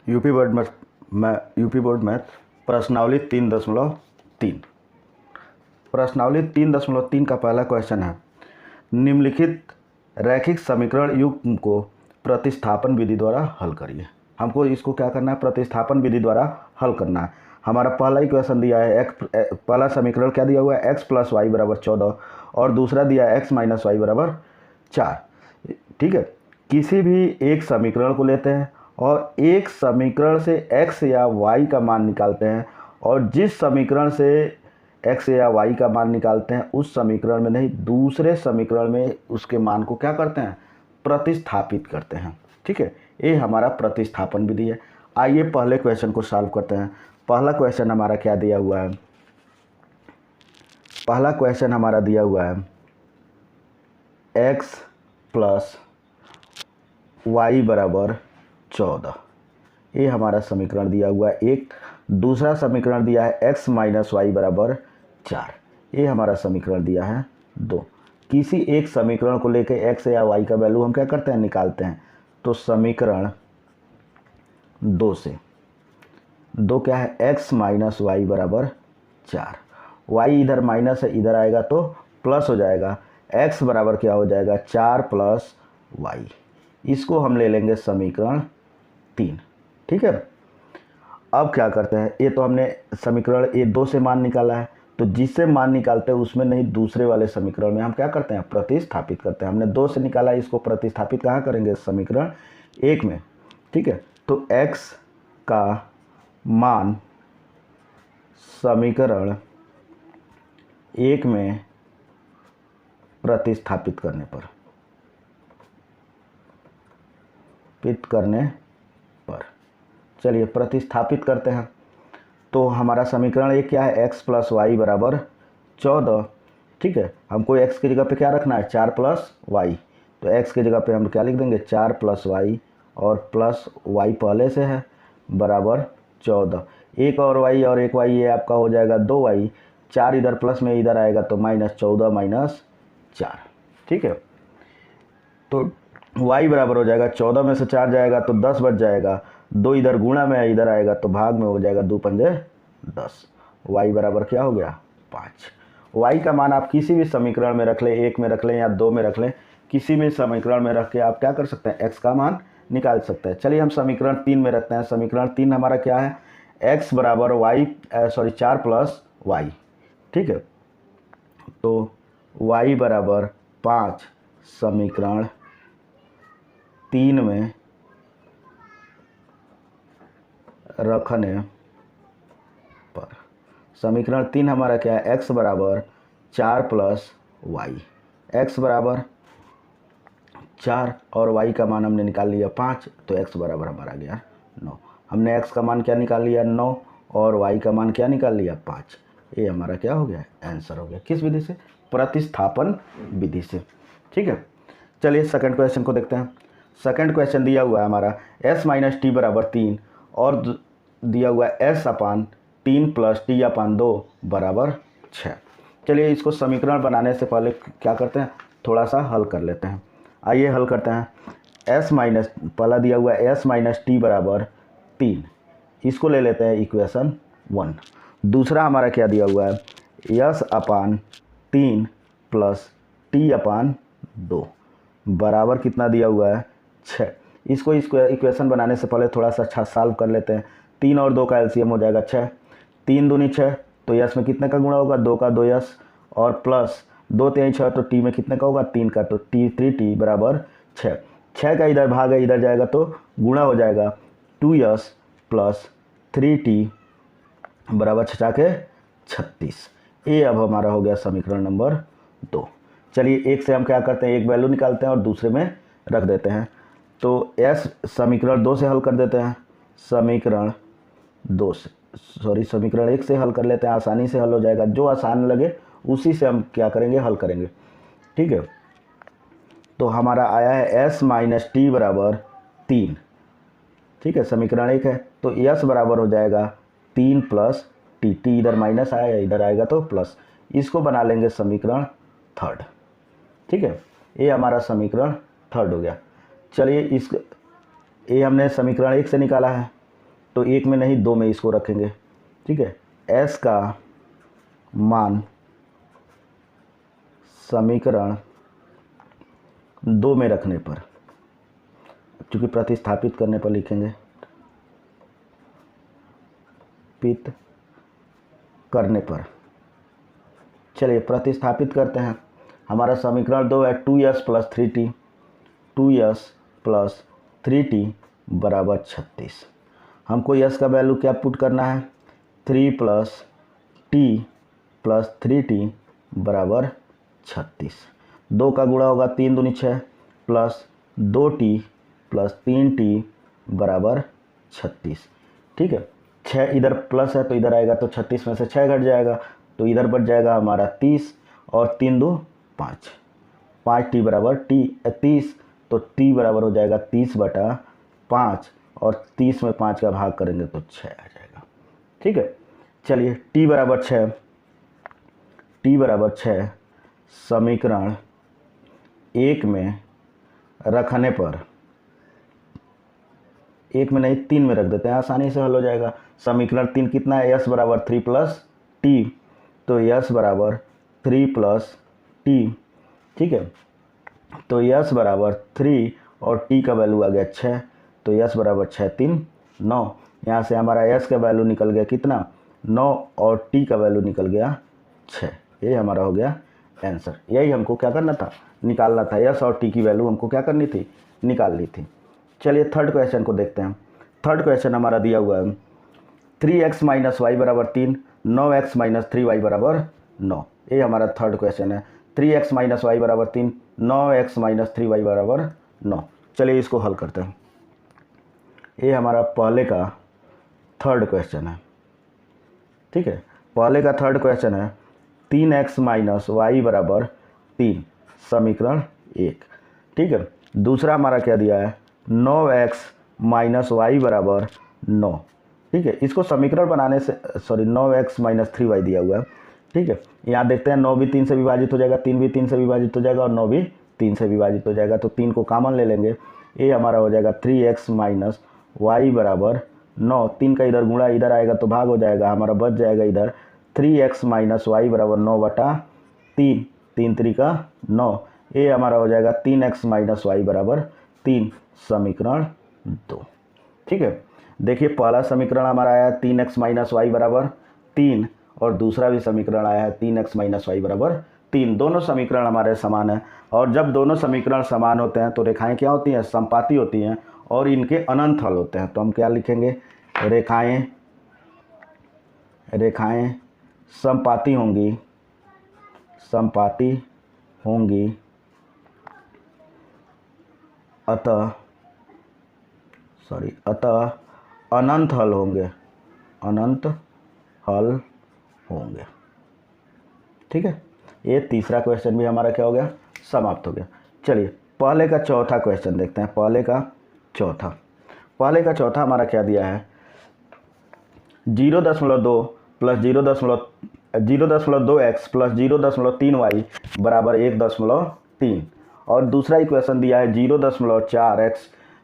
UP board math प्रश्नावली 3.3। प्रश्नावली 3.3 का पहला क्वेश्चन है, निम्नलिखित रैखिक समीकरण युग्म को प्रतिस्थापन विधि द्वारा हल करिए। हमको इसको क्या करना है, प्रतिस्थापन विधि द्वारा हल करना है। हमारा पहला इक्वेशन दिया है पहला समीकरण क्या दिया हुआ है, x + y = 14 और दूसरा दिया है x - y = 4। ठीक है, किसी भी एक समीकरण को लेते हैं और एक समीकरण से x या y का मान निकालते हैं और जिस समीकरण से x या y का मान निकालते हैं उस समीकरण में नहीं, दूसरे समीकरण में उसके मान को क्या करते हैं, प्रतिस्थापित करते हैं। ठीक है, ये हमारा प्रतिस्थापन विधि है। आइए पहले क्वेश्चन को सॉल्व करते हैं। पहला क्वेश्चन हमारा क्या दिया हुआ है, पहला क्वेश्चन हमारा दिया हुआ है x + y = 14। ये हमारा समीकरण दिया हुआ है एक। दूसरा समीकरण दिया है x - y = 4। ये हमारा समीकरण दिया है 2। किसी एक समीकरण को लेकर x या y का वैल्यू हम क्या करते हैं, निकालते हैं। तो समीकरण 2 से 2 क्या है, x - y = 4। y इधर माइनस है, इधर आएगा तो प्लस हो जाएगा। x बराबर क्या हो जाएगा, 4 + y। इसको हम ले लेंगे समीकरण 3। ठीक है, अब क्या करते हैं, ये तो हमने समीकरण ये 2 से मान निकाला है, तो जिससे मान निकालते हैं उसमें नहीं, दूसरे वाले समीकरण में हम क्या करते हैं, प्रतिस्थापित करते हैं। हमने 2 से निकाला, इसको प्रतिस्थापित कहाँ करेंगे, समीकरण 1 में। ठीक है, तो x का मान समीकरण 1 में प्रतिस्थापित करने चलिए प्रतिस्थापित करते हैं। तो हमारा समीकरण ये क्या है, x + y = 14। ठीक है, हमको x की जगह पे क्या रखना है, 4 + y। तो x की जगह पे हम क्या लिख देंगे, 4 + y और प्लस y पहले से है बराबर 14। एक और y और एक y, ये आपका हो जाएगा 2y। 4 इधर प्लस में इधर आएगा तो -14 - 4। ठीक है, तो y बराबर हो जाएगा 14 में से 4 जाएगा तो 10 बच जाएगा। 2 इधर गुणा में इधर आएगा तो भाग में हो जाएगा, 2 पंजे 10। y बराबर क्या हो गया, 5। y का मान आप किसी भी समीकरण में रख लें, 1 में रख लें या 2 में रख लें, किसी भी समीकरण में रख के आप क्या कर सकते हैं, x का मान निकाल सकते हैं। चलिए हम समीकरण 3 में रखते हैं। समीकरण 3 हमारा क्या है, x बराबर 4 + y। ठीक है, तो y बराबर 5 समीकरण 3 में रखने पर, समीकरण 3 हमारा क्या है, x बराबर 4 + y। x बराबर 4 और y का मान हमने निकाल लिया 5, तो x बराबर हमारा गया 9। हमने x का मान क्या निकाल लिया, 9, और y का मान क्या निकाल लिया, 5। ये हमारा क्या हो गया, आंसर हो गया। किस विधि से, प्रतिस्थापन विधि से। ठीक है, चलिए सेकंड क्वेश्चन को देखते हैं। सेकंड क्वेश्चन दिया हुआ है हमारा s - t = 3 और दिया हुआ है s/3 + t/2 = 6। चलिए इसको समीकरण बनाने से पहले क्या करते हैं, थोड़ा सा हल कर लेते हैं। आइए हल करते हैं। पहला दिया हुआ है s - t = 3, इसको ले लेते हैं इक्वेशन 1। दूसरा हमारा क्या दिया हुआ है, s/3 + t/2 बराबर कितना दिया हुआ है, 6। इसको इक्वेशन बनाने से पहले थोड़ा सा अच्छा सॉल्व कर लेते हैं। 3 और 2 का एलसीएम हो जाएगा 6। 3 दूनी 6, तो यस में कितने का गुणा होगा, 2 का 2 यस, और प्लस 2 3 6, तो टी में कितने का होगा, 3 का, तो 3t = 6। 6 का इधर भाग है, इधर जाएगा तो गुणा हो जाएगा, 2s + 3t = 6 के 36। ये अब हमारा हो गया समीकरण नंबर 2। चलिए एक से हम क्या करते हैं, एक वैल्यू निकालते हैं और दूसरे में रख देते हैं। तो s समीकरण 2 से हल कर देते हैं, समीकरण 1 से हल कर लेते हैं, आसानी से हल हो जाएगा। जो आसान लगे उसी से हम क्या करेंगे, हल करेंगे। ठीक है, तो हमारा आया है s - t = 3। ठीक है, समीकरण 1 है, तो s बराबर हो जाएगा 3 + t। t इधर माइनस आएगा, इधर आएगा तो प्लस। इसको बना लेंगे समीकरण 3। ठीक है, ये हमारा समीकरण 3 हो गया। चलिए ये हमने समीकरण 1 से निकाला है। तो 1 में नहीं 2 में इसको रखेंगे, ठीक है। s का मान समीकरण 2 में रखने पर, चूँकि प्रतिस्थापित करने पर लिखेंगे, पित करने पर। चलिए प्रतिस्थापित करते हैं। हमारा समीकरण 2 है 2s plus 3t, 2s plus 3t बराबर 36। हमको s का वैल्यू क्या पुट करना है, 3 प्लस t प्लस 3t बराबर 36। 2 का गुणा होगा 3 दूनी 6 प्लस 2t प्लस 3t बराबर 36, ठीक है। 6 इधर प्लस है तो इधर आएगा तो 36 में से 6 घट जाएगा तो इधर बच जाएगा हमारा 30 और 3 2 5, 5t बराबर 30, तो t बराबर हो जाएगा 30/5 और 30 में 5 का भाग करेंगे तो 6 आ जाएगा, ठीक है। चलिए t बराबर 6 समीकरण 1 में रखने पर, 1 में नहीं 3 में रख देते हैं, आसानी से हल हो जाएगा। समीकरण 3 कितना है, s बराबर 3 प्लस टी, तो s बराबर 3 प्लस टी, ठीक है। तो s बराबर 3 और t का वैल्यू आ गया 6, तो s बराबर 6 3 9। यहाँ से हमारा s का वैल्यू निकल गया कितना, 9 और t का वैल्यू निकल गया 6। ये हमारा हो गया आंसर। यही हमको क्या करना था, निकालना था। s और t की वैल्यू हमको क्या करनी थी, निकालनी थी। चलिए थर्ड क्वेश्चन को देखते हैं। थर्ड क्वेश्चन हमारा दिया हुआ है 3x माइनस वाई बराबर 3, 9x माइनस 3y बराबर 9। ये हमारा थर्ड क्वेश्चन है। 3x माइनस वाई बराबर 3, 9x माइनस 3y बराबर 9। चलिए इसको हल करते हैं। ये हमारा पहले का थर्ड क्वेश्चन है, ठीक है। पहले का थर्ड क्वेश्चन है 3x माइनस वाई बराबर 3, समीकरण 1, ठीक है। दूसरा हमारा क्या दिया है, 9x माइनस वाई बराबर 9, ठीक है। इसको समीकरण बनाने से 9x माइनस 3y दिया हुआ है, ठीक है। यहाँ देखते हैं 9 भी 3 से विभाजित हो जाएगा, 3 भी 3 से विभाजित हो जाएगा और 9 भी 3 से विभाजित हो जाएगा, तो 3 को कॉमन ले लेंगे। ये हमारा हो जाएगा 3x माइनस वाई बराबर 9, 3 का इधर गुणा इधर आएगा तो भाग हो जाएगा, हमारा बच जाएगा इधर 3x माइनस वाई बराबर 9/3, 3 3 का 9। ये हमारा हो जाएगा 3x माइनस वाई बराबर 3, समीकरण 2, ठीक है। देखिए पहला समीकरण हमारा आया 3x माइनस वाई बराबर 3 और दूसरा भी समीकरण आया है 3x माइनस वाई बराबर 3। दोनों समीकरण हमारे समान हैं और जब दोनों समीकरण समान होते हैं तो रेखाएं क्या होती हैं, समपाती होती हैं और इनके अनंत हल होते हैं। तो हम क्या लिखेंगे, रेखाएं समपाती होंगी अतः अनंत हल होंगे, ठीक है। ये तीसरा क्वेश्चन भी हमारा क्या हो गया, समाप्त हो गया। चलिए पहले का चौथा क्वेश्चन देखते हैं। पहले का चौथा हमारा क्या दिया है, 0.2 प्लस 0.2x प्लस 0.3y बराबर 1.3 और दूसरा इक्वेशन दिया है 0.4x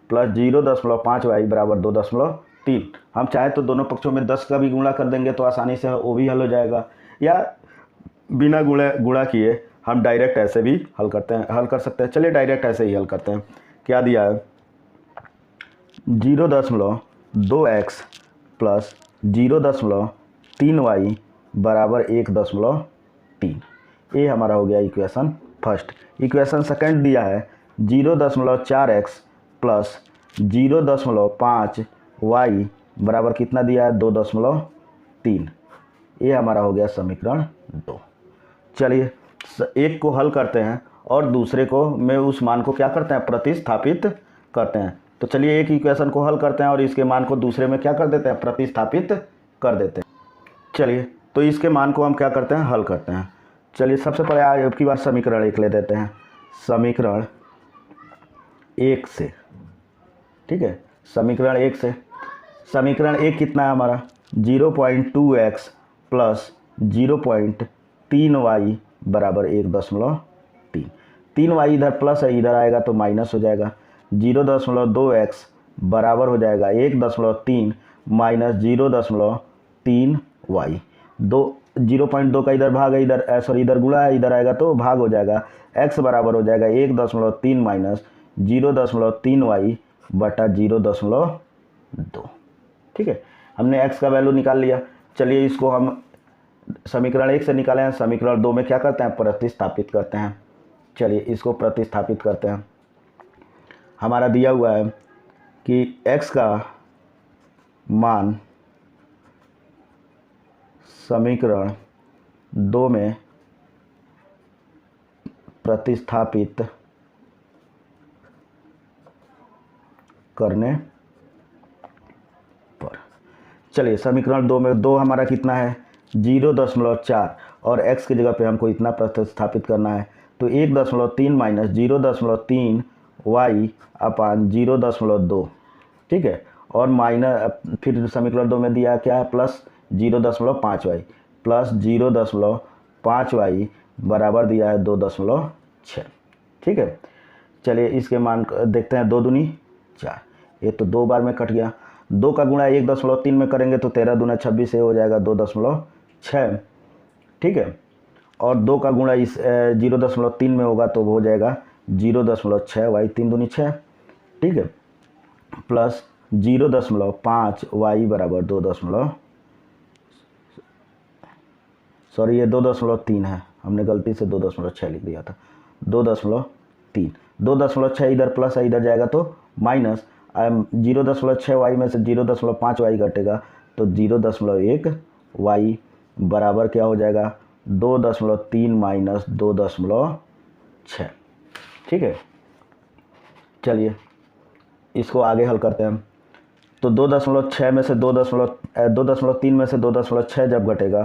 प्लस 0.5y बराबर 2.3। हम चाहे तो दोनों पक्षों में 10 का भी गुणा कर देंगे तो आसानी से वो भी हल हो जाएगा, या बिना गुणा किए हम डायरेक्ट ऐसे भी हल कर सकते हैं। चलिए डायरेक्ट ऐसे ही हल करते हैं। क्या दिया है, 0.2x प्लस 0.3y बराबर 1.3। ये हमारा हो गया इक्वेशन फर्स्ट। इक्वेशन सेकंड दिया है 0.4x प्लस 0.5y बराबर कितना दिया है, 2.3। ये हमारा हो गया समीकरण 2। चलिए एक को हल करते हैं और दूसरे को में उस मान को क्या करते हैं, प्रतिस्थापित करते हैं। तो चलिए एक इक्वेशन को हल करते हैं और इसके मान को दूसरे में क्या कर देते हैं, प्रतिस्थापित कर देते हैं। चलिए तो इसके मान को हम क्या करते हैं, हल करते हैं। चलिए सबसे पहले अब की बार समीकरण 1 ले देते हैं। समीकरण 1 से, ठीक है, समीकरण 1 से। समीकरण 1 कितना है हमारा, 0.2x प्लस 0.3y बराबर 1.3। 3y इधर प्लस है, इधर आएगा तो माइनस हो जाएगा। 0.2x बराबर हो जाएगा 1.3 माइनस 0.3y। 0.2 का इधर भाग है, इधर सॉरी इधर गुणा है, इधर आएगा तो भाग हो जाएगा। x बराबर हो जाएगा 1.3 माइनस 0.3y बटा 0.2। ठीक है, हमने x का वैल्यू निकाल लिया। चलिए इसको हम समीकरण 1 से निकाले हैं, समीकरण 2 में क्या करते हैं, प्रतिस्थापित करते हैं। चलिए इसको प्रतिस्थापित करते हैं। हमारा दिया हुआ है कि x का मान समीकरण 2 में प्रतिस्थापित करने पर, चलिए समीकरण 2 में 2 हमारा कितना है 0.4 और x की जगह पे हमको इतना प्रतिस्थापित करना है, तो 1.3 माइनस 0.3 y अपान 0.2। ठीक है, और माइनस फिर समीकरण 2 में दिया क्या है प्लस 0.5y प्लस 0.5y बराबर दिया है 2.6। ठीक है, चलिए इसके मान देखते हैं। 2 दूनी 4, ये तो 2 बार में कट गया। 2 का गुणा 1.3 में करेंगे तो 13 दूना 26 हो जाएगा 2.6। ठीक है, और 2 का गुणा इस 0.3 में होगा तो हो जाएगा 0.6y 3 दूनी 6। ठीक है, प्लस 0.5y बराबर 2.3 है, हमने गलती से 2.6 लिख दिया था। 2.3 2.6 इधर प्लस है, इधर जाएगा तो माइनस 0.6y में से 0.5y घटेगा तो 0.1y बराबर क्या हो जाएगा 2.3 माइनस 2.6। ठीक है, चलिए इसको आगे हल करते हैं। तो 2.6 में से 2.3 में से 2.6 जब घटेगा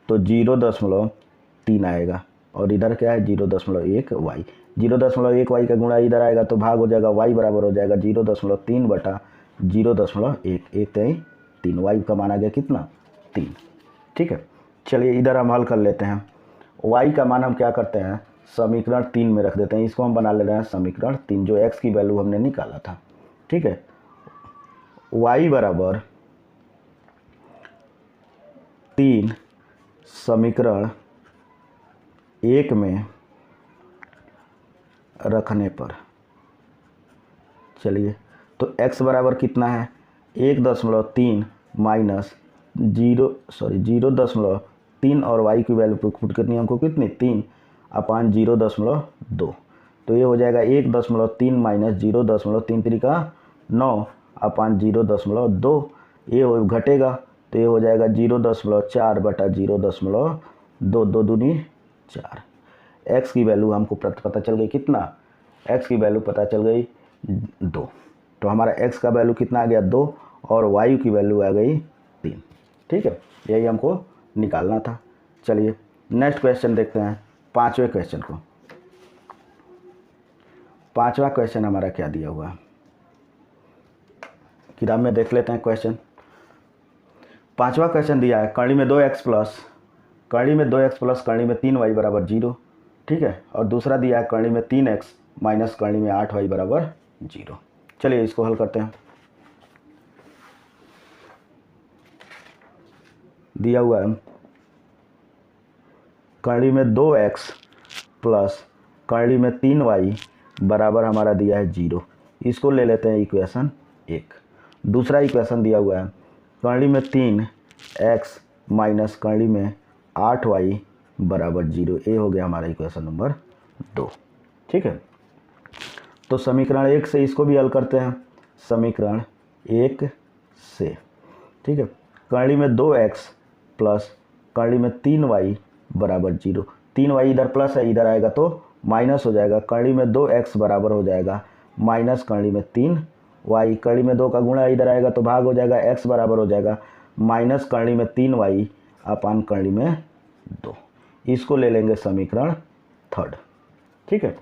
तो 0.3 आएगा, और इधर क्या है 0.1y। 0.1y का गुणा इधर आएगा तो भाग हो जाएगा, y बराबर हो जाएगा 0.3 बटा 0.1। 1 y का मान आ गया कितना 3। ठीक है, चलिए इधर हम हल कर लेते हैं। y का मान हम क्या करते हैं समीकरण 3 में रख देते हैं, इसको हम बना ले रहे हैं समीकरण 3, जो x की वैल्यू हमने निकाला था। ठीक है, y बराबर 3 समीकरण 1 में रखने पर, चलिए तो x बराबर कितना है 1.3 माइनस 0.3 और y की वैल्यू पुट करनी है हमको कितनी 3 अपान 0.2, तो ये हो जाएगा 1.3 माइनस 0.3 तरीका 9 अपान 0.2। ये घटेगा तो ये हो जाएगा 0.4 बटा 0.2, 2 दूनी 4। x की वैल्यू हमको पता चल गई कितना, x की वैल्यू पता चल गई 2। तो हमारा x का वैल्यू कितना आ गया 2 और y की वैल्यू आ गई 3। ठीक है, यही हमको निकालना था। चलिए नेक्स्ट क्वेश्चन देखते हैं, 5वें क्वेश्चन को। 5वां क्वेश्चन हमारा क्या दिया हुआ है किताब में देख लेते हैं क्वेश्चन। 5वां क्वेश्चन दिया है कड़ी में 2x प्लस कड़ी में 2x प्लस कड़ी में 3y बराबर 0। ठीक है, और दूसरा दिया है कड़ी में 3x माइनस कड़ी में 8y बराबर 0। चलिए इसको हल करते हैं। दिया हुआ है कड़ी में 2x प्लस कड़ी में 3y बराबर हमारा दिया है 0। इसको ले लेते हैं इक्वेशन 1। दूसरा इक्वेशन दिया हुआ है कड़ी में 3x माइनस कड़ी में 8y बराबर 0। ये हो गया हमारा इक्वेशन नंबर 2। ठीक है, तो समीकरण 1 से इसको भी हल करते हैं। समीकरण 1 से, ठीक है, कड़ी में 2x प्लस कड़ी में 3y बराबर 0। 3y इधर प्लस है, इधर आएगा तो माइनस हो जाएगा। कड़ी में 2x बराबर हो जाएगा माइनस कड़ी में 3y। कड़ी में 2 का गुणा इधर आएगा तो भाग हो जाएगा, x बराबर हो जाएगा माइनस कड़ी में 3y अपान कड़ी में 2। इसको ले लेंगे समीकरण 3। ठीक है,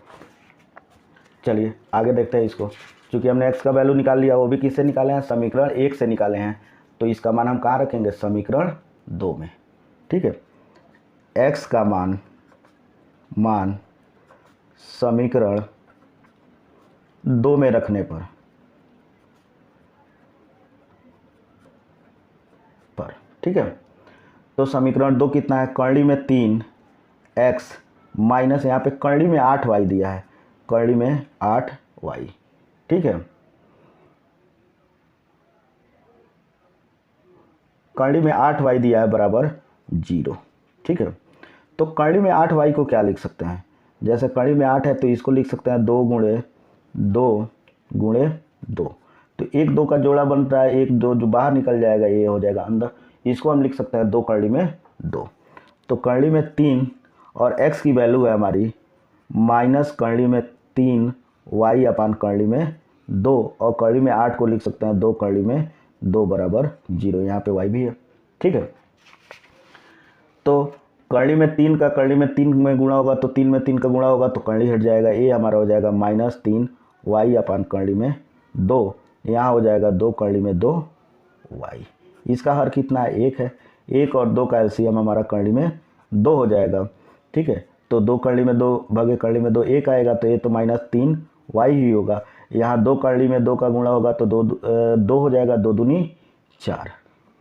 चलिए आगे देखते हैं इसको। चूँकि हमने x का वैल्यू निकाल लिया, वो भी किससे निकाले हैं समीकरण 1 से निकाले हैं, तो इसका मान हम कहाँ रखेंगे समीकरण 2 में। ठीक है, x का मान समीकरण 2 में रखने पर ठीक है। तो समीकरण 2 कितना है, कर्ली में 3x माइनस यहाँ पे कर्ली में 8y दिया है, कर्ली में 8y, ठीक है। कर्ली में 8y दिया है बराबर 0, ठीक है। तो कर्ली में 8y को क्या लिख सकते हैं, जैसे कर्ली में 8 है तो इसको लिख सकते हैं 2 गुणे 2, तो 1 2 का जोड़ा बन रहा है, 1 2 जो बाहर निकल जाएगा ये हो जाएगा अंदर, इसको हम लिख सकते हैं 2 कर्ली में 2। तो कर्ली में 3 और x की वैल्यू है हमारी माइनस कर्ली में 3 y अपान कर्ली में 2, और कर्ली में 8 को लिख सकते हैं 2 कर्ली में 2 बराबर 0, यहाँ पे y भी है, ठीक है। तो कर्ली में 3 का कर्ली में 3 में गुणा होगा तो 3 में 3 का गुणा होगा तो कर्ली हट जाएगा, ये हमारा हो जाएगा माइनस 3 y अपान कर्ली में 2, यहाँ हो जाएगा 2 कर्ली में 2 y। इसका हर कितना है, 1 है, 1 और 2 का एलसीएम हमारा कर्ली में 2 हो जाएगा, ठीक है। तो 2 कर्ली में 2 भागे कर्ली में 2 1 आएगा, तो ये तो माइनस 3 y ही होगा। यहाँ 2 कर्ली में 2 का गुणा होगा तो 2 हो जाएगा, 2 दूनी 4,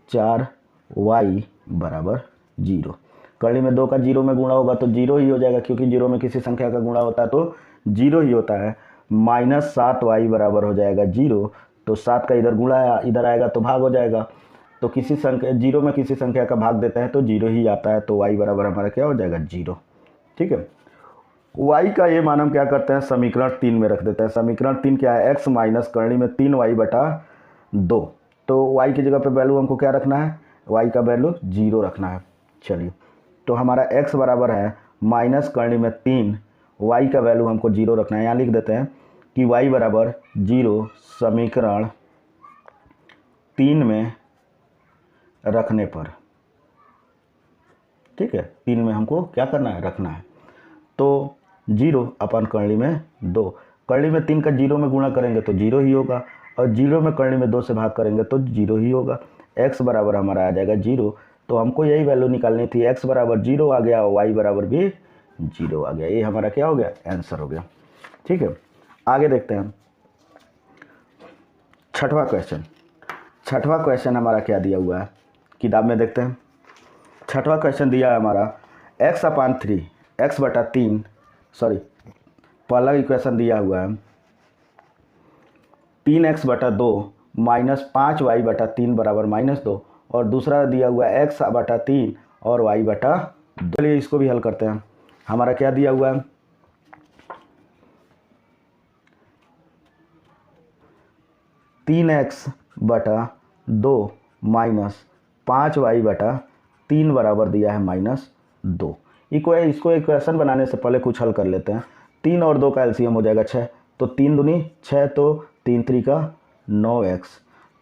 4 y बराबर 0। कर्ली में 2 का 0 में गुणा होगा तो 0 ही हो जाएगा, क्योंकि 0 में किसी संख्या का गुणा होता है तो 0 ही होता है। माइनस 7y बराबर हो जाएगा 0, तो 7 का इधर गुणा इधर आएगा तो भाग हो जाएगा, तो किसी संख्या 0 में किसी संख्या का भाग देता है तो 0 ही आता है, तो y बराबर हमारा क्या हो जाएगा 0, ठीक है। y का ये मान हम क्या करते हैं, समीकरण 3 में रख देते हैं। समीकरण 3 क्या है, x माइनस कर्ली में 3y बटा 2, तो y की जगह पे वैल्यू हमको क्या रखना है, y का वैल्यू 0 रखना है। चलिए, तो हमारा x बराबर है माइनस कर्ली में 3, y का वैल्यू हमको 0 रखना है। यहाँ लिख देते हैं कि y बराबर 0 समीकरण 3 में रखने पर, ठीक है, 3 में हमको क्या करना है, रखना है। तो 0 अपन कर्ली में 2, कर्ली में 3 का 0 में गुणा करेंगे तो 0 ही होगा, और 0 में कर्ली में 2 से भाग करेंगे तो 0 ही होगा। x बराबर हमारा आ जाएगा 0, तो हमको यही वैल्यू निकालनी थी, x बराबर 0 आ गया और y बराबर भी 0 आ गया, ये हमारा क्या हो गया, आंसर हो गया, ठीक है। आगे देखते हैं छठवां क्वेश्चन। छठवां क्वेश्चन हमारा क्या दिया हुआ है, किताब में देखते हैं। छठवां क्वेश्चन दिया है हमारा x अपान 3, x बटा 3, सॉरी पहला इक्वेशन दिया हुआ है 3x बटा 2 माइनस 5y बटा 3 बराबर -2, और दूसरा दिया हुआ है x बटा 3 और y बटा 2। चलिए इसको भी हल करते हैं। हमारा क्या दिया हुआ है, 3x बटा 2 माइनस 5y बटा 3 बराबर दिया है -2। इसको इक्वेशन बनाने से पहले कुछ हल कर लेते हैं। 3 और 2 का एलसीएम हो जाएगा 6, तो 3 दूनी 6, तो 3 3 का 9x,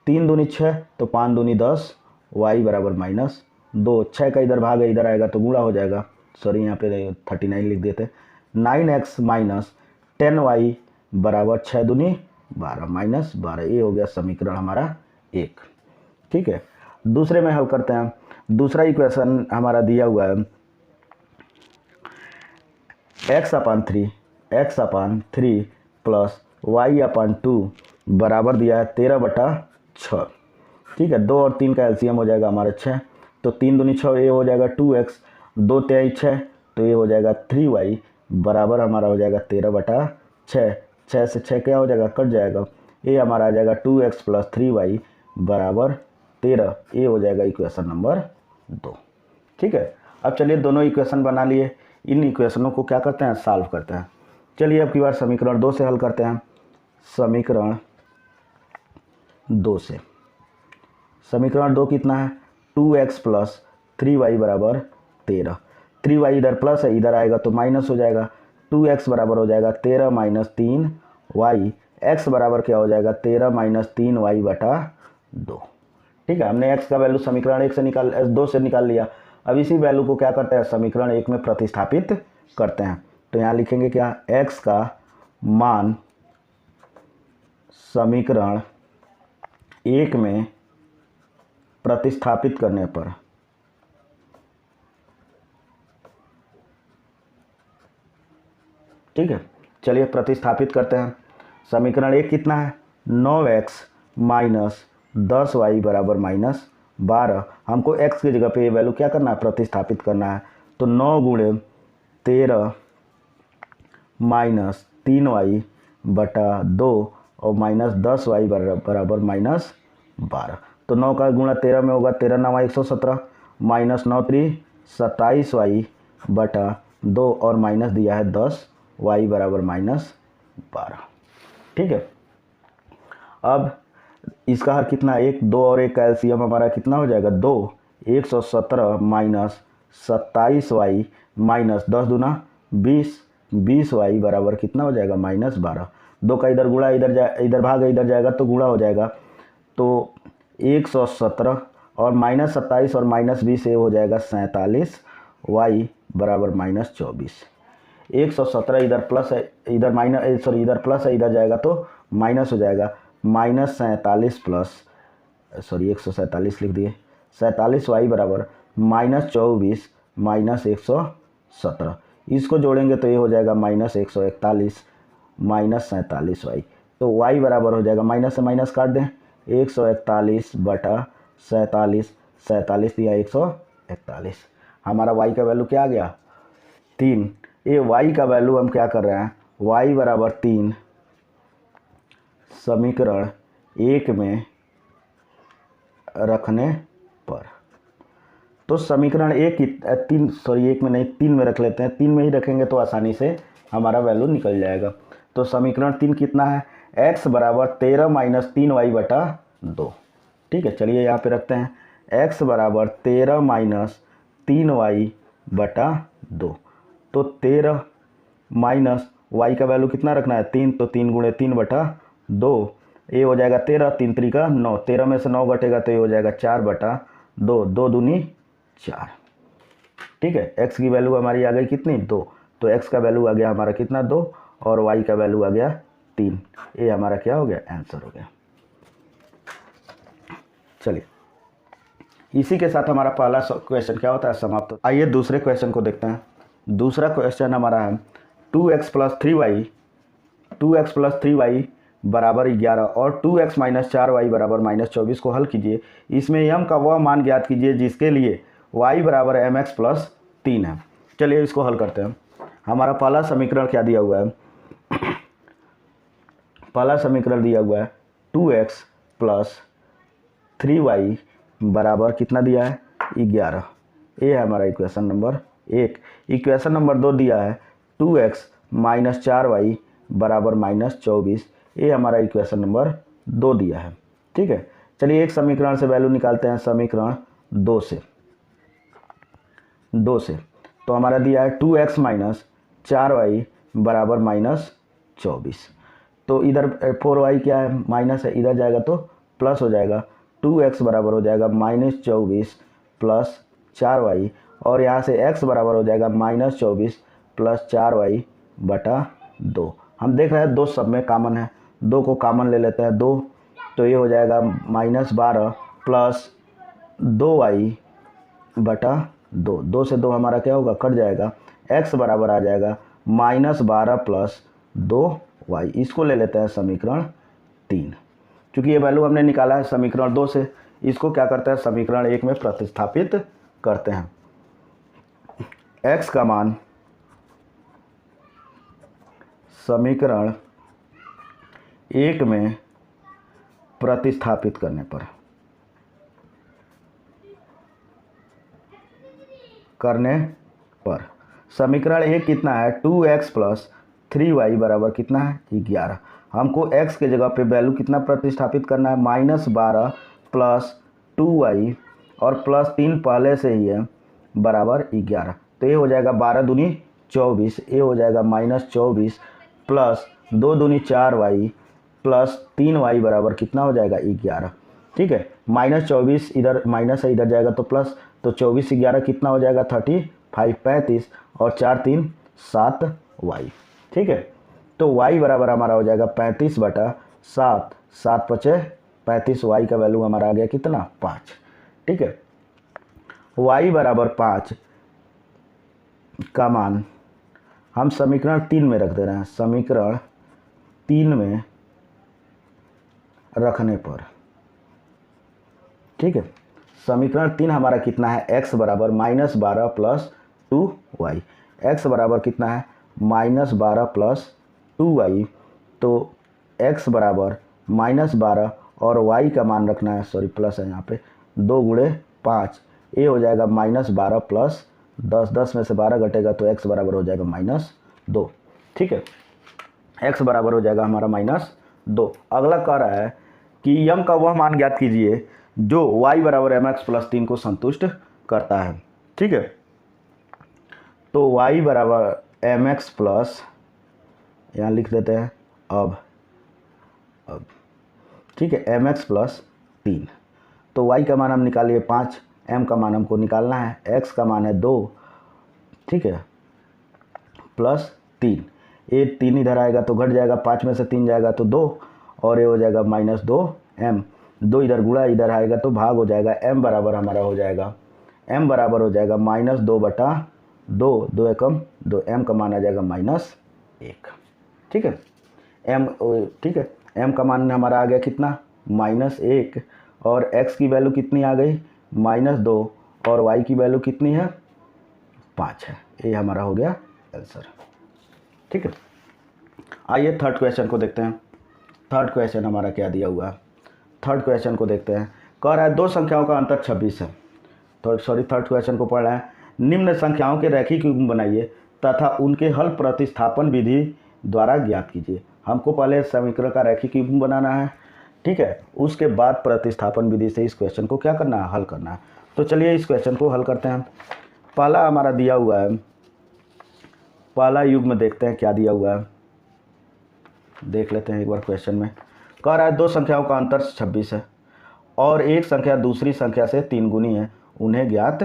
3 दूनी 6, तो 5 दूनी 10, y बराबर -2। 6 का इधर भाग है, इधर आएगा तो गुणा हो जाएगा, सॉरी यहाँ पे 39 लिख देते, 9x माइनस 10y बराबर 6 दूनी 12 -12, ये हो गया समीकरण हमारा 1, ठीक है। दूसरे में हल करते हैं। दूसरा इक्वेशन हमारा दिया हुआ है x अपान 3 प्लस y अपान 2 बराबर दिया है 13 बटा 6, ठीक है। 2 और 3 का एलसीएम हो जाएगा हमारा 6, तो 3 दूनी 6, ये हो जाएगा 2x, 2 3 6, तो ये हो जाएगा 3y बराबर हमारा हो जाएगा 13 बटा 6, 6 से 6 क्या हो जाएगा, कट जाएगा, ये हमारा आ जाएगा 2x प्लस 3y बराबर 13, ये हो जाएगा इक्वेशन नंबर 2, ठीक है। अब चलिए दोनों इक्वेशन बना लिए, इन इक्वेशनों को क्या करते हैं, सॉल्व करते हैं। चलिए अब की बार समीकरण 2 से हल करते हैं। समीकरण 2 से, समीकरण 2 कितना है, 2x प्लस 3y बराबर 13, 3y इधर प्लस है, इधर आएगा तो माइनस हो जाएगा, 2x बराबर हो जाएगा 13 माइनस 3y, x बराबर क्या हो जाएगा 13 माइनस 3y बटा 2, ठीक है। हमने x का वैल्यू समीकरण 1 से 2 से निकाल लिया। अब इसी वैल्यू को क्या करते हैं, समीकरण 1 में प्रतिस्थापित करते हैं। तो यहाँ लिखेंगे क्या, x का मान समीकरण 1 में प्रतिस्थापित करने पर ठीक है। चलिए प्रतिस्थापित करते हैं। समीकरण 1 कितना है, 9x माइनस 10y बराबर 12, हमको x की जगह पे ये वैल्यू क्या करना है, प्रतिस्थापित करना है। तो 9 गुणे 13 माइनस 3y बटा 2 और माइनस 10y बराबर माइनस 12। तो 9 का गुणा 13 में होगा, 13 9 117 माइनस 9 3 27y बटा 2 और माइनस दिया है 10y बराबर माइनस 12। ठीक है, अब इसका हर कितना, 1 2 और 1 का एलसीएम हमारा कितना हो जाएगा 2, 117 माइनस 27y माइनस 10 दूना 20, 20y बराबर कितना हो जाएगा माइनस 12। 2 का इधर गुणा इधर भाग इधर जाएगा तो गुणा हो जाएगा। तो 117 और माइनस 27 और माइनस 20 ये हो जाएगा 47, y बराबर माइनस 24। 117 इधर प्लस है, इधर माइनस, सॉरी इधर प्लस है, इधर जाएगा तो माइनस हो जाएगा, माइनस 47 प्लस, सॉरी 147 लिख दिए, 47y बराबर माइनस 24 माइनस 117। इसको जोड़ेंगे तो ये हो जाएगा माइनस 141 माइनस 47y। तो y बराबर हो जाएगा, माइनस से माइनस काट दें, 141 बटा 47, 47 दिया 141, हमारा y का वैल्यू क्या आ गया 3। ये y का वैल्यू हम क्या कर रहे हैं, y बराबर 3 समीकरण 1 में रखने पर। तो समीकरण 1 1 में नहीं 3 में रख लेते हैं, 3 में ही रखेंगे तो आसानी से हमारा वैल्यू निकल जाएगा। तो समीकरण 3 कितना है, x बराबर 13 माइनस 3y बटा 2। ठीक है, चलिए यहाँ पे रखते हैं, x बराबर 13 माइनस 3y बटा 2। तो 13 माइनस y का वैल्यू कितना रखना है 3, तो 3 गुणे 3 बटा 2, ये हो जाएगा 13, 3 3 का 9, 13 में से 9 घटेगा तो ये हो जाएगा 4 बटा 2, 2 दूनी 4। ठीक है, x की वैल्यू हमारी आ गई कितनी 2, तो x का वैल्यू आ गया हमारा कितना 2 और y का वैल्यू आ गया 3। ये हमारा क्या हो गया, आंसर हो गया। चलिए, इसी के साथ हमारा पहला क्वेश्चन क्या होता है, समाप्त। आइए दूसरे क्वेश्चन को देखते हैं। दूसरा क्वेश्चन हमारा है 2x प्लस 3y बराबर 11 और 2x माइनस 4y बराबर माइनस 24 को हल कीजिए। इसमें m का वह मान ज्ञात कीजिए जिसके लिए y बराबर mx प्लस 3 है। चलिए इसको हल करते हैं। हमारा पहला समीकरण क्या दिया हुआ है, पहला समीकरण दिया हुआ है 2x प्लस 3y बराबर कितना दिया है 11। ये है हमारा इक्वेशन नंबर 1। इक्वेशन नंबर 2 दिया है 2x माइनस 4y बराबर माइनस 24। ये हमारा इक्वेशन नंबर 2 दिया है। ठीक है, चलिए एक समीकरण से वैल्यू निकालते हैं, समीकरण 2 से। तो हमारा दिया है 2x माइनस 4y बराबर माइनस 24। तो इधर 4y क्या है, माइनस है, इधर जाएगा तो प्लस हो जाएगा, 2x बराबर हो जाएगा माइनस 24 प्लस 4y, और यहाँ से x बराबर हो जाएगा माइनस 24 प्लस 4y बटा 2। हम देख रहे हैं 2 सब में कॉमन है, 2 को कॉमन ले लेते हैं 2, तो ये हो जाएगा माइनस 12 प्लस 2y बटा 2। 2 से 2 हमारा क्या होगा, कट जाएगा, x बराबर आ जाएगा माइनस 12 प्लस 2y। इसको ले लेते हैं समीकरण 3। क्योंकि ये वैल्यू हमने निकाला है समीकरण 2 से, इसको क्या करते हैं समीकरण 1 में प्रतिस्थापित करते हैं। x का मान समीकरण 1 में प्रतिस्थापित करने पर समीकरण 1 कितना है, 2x प्लस 3y बराबर कितना है 11। हमको x के जगह पे वैल्यू कितना प्रतिस्थापित करना है, माइनस 12 प्लस 2y और प्लस 3 पहले से ही है बराबर 11। तो ये हो जाएगा 12 दूनी 24, ये हो जाएगा माइनस 24 प्लस 2 दूनी 4y प्लस 3y बराबर कितना हो जाएगा 11। ठीक है, माइनस 24 इधर माइनस है, इधर जाएगा तो प्लस, तो 24 11 कितना हो जाएगा 35 35 और 4 3 7y। ठीक है, तो y बराबर हमारा हो जाएगा 35 बटा 7, 7 पचे 35, y का वैल्यू हमारा आ गया कितना 5। ठीक है, y बराबर 5 का मान हम समीकरण 3 में रख दे रहे हैं, समीकरण 3 में रखने पर। ठीक है, समीकरण 3 हमारा कितना है, x बराबर -12 प्लस 2y। x बराबर कितना है, -12 प्लस 2y। तो x बराबर -12 और y का मान रखना है, सॉरी प्लस है यहाँ पे, 2 गुणे 5, ये हो जाएगा -12 प्लस 10, 10 में से 12 घटेगा तो x बराबर हो जाएगा -2। ठीक है, x बराबर हो जाएगा हमारा -2। अगला कह रहा है कि यम का वह मान ज्ञात कीजिए जो y बराबर mx प्लस 3 को संतुष्ट करता है। ठीक है, तो y बराबर mx प्लस, यहाँ लिख देते हैं अब ठीक है, mx प्लस 3। तो y का मान हम निकालिए 5, m का मान हमको निकालना है, x का मान है 2, ठीक है, प्लस 3। ये 3 इधर आएगा तो घट जाएगा, 5 में से 3 जाएगा तो 2, और ये हो जाएगा -2m। 2 इधर गुणा इधर आएगा तो भाग हो जाएगा, m बराबर हमारा हो जाएगा, m बराबर हो जाएगा -2/2, 2 एकम 2, m का मान आ जाएगा -1। ठीक है, ठीक है, m का मान हमारा आ गया कितना, -1, और x की वैल्यू कितनी आ गई, -2, और y की वैल्यू कितनी है, 5 है। ये हमारा हो गया आंसर। ठीक है, आइए थर्ड क्वेश्चन को देखते हैं। थर्ड क्वेश्चन हमारा क्या दिया हुआ है, थर्ड क्वेश्चन को देखते हैं। कह रहा है दो संख्याओं का अंतर 26 है। तो सॉरी, थर्ड क्वेश्चन को पढ़ रहा है, निम्न संख्याओं के रैखिक युग्म बनाइए तथा उनके हल प्रतिस्थापन विधि द्वारा ज्ञात कीजिए। हमको पहले समीकरण का रैखिक युग्म बनाना है, ठीक है, उसके बाद प्रतिस्थापन विधि से इस क्वेश्चन को क्या करना है, हल करना है। तो चलिए इस क्वेश्चन को हल करते हैं। पहला हमारा दिया हुआ है, पहला युग्म देखते हैं क्या दिया हुआ है, देख लेते हैं एक बार क्वेश्चन में। कह रहा है दो संख्याओं का अंतर 26 है और एक संख्या दूसरी संख्या से 3 गुनी है, उन्हें ज्ञात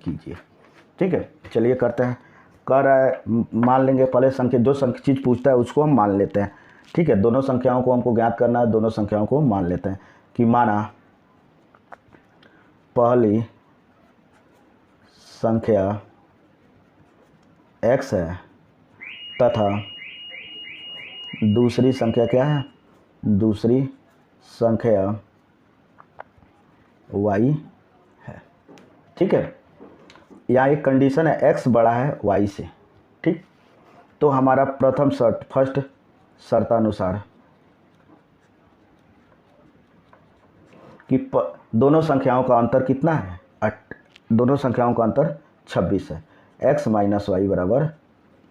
कीजिए। ठीक है, चलिए करते हैं। कह रहा है मान लेंगे पहले संख्या, जो चीज़ पूछता है उसको हम मान लेते हैं। ठीक है, दोनों संख्याओं को हमको ज्ञात करना है, दोनों संख्याओं को मान लेते हैं कि माना पहली संख्या x है तथा दूसरी संख्या क्या है, दूसरी संख्या y है। ठीक है, यहाँ एक कंडीशन है, x बड़ा है y से। ठीक, तो हमारा प्रथम शर्त, फर्स्ट शर्तानुसार कि दोनों संख्याओं का अंतर कितना है, दोनों संख्याओं का अंतर 26 है, x माइनस वाई बराबर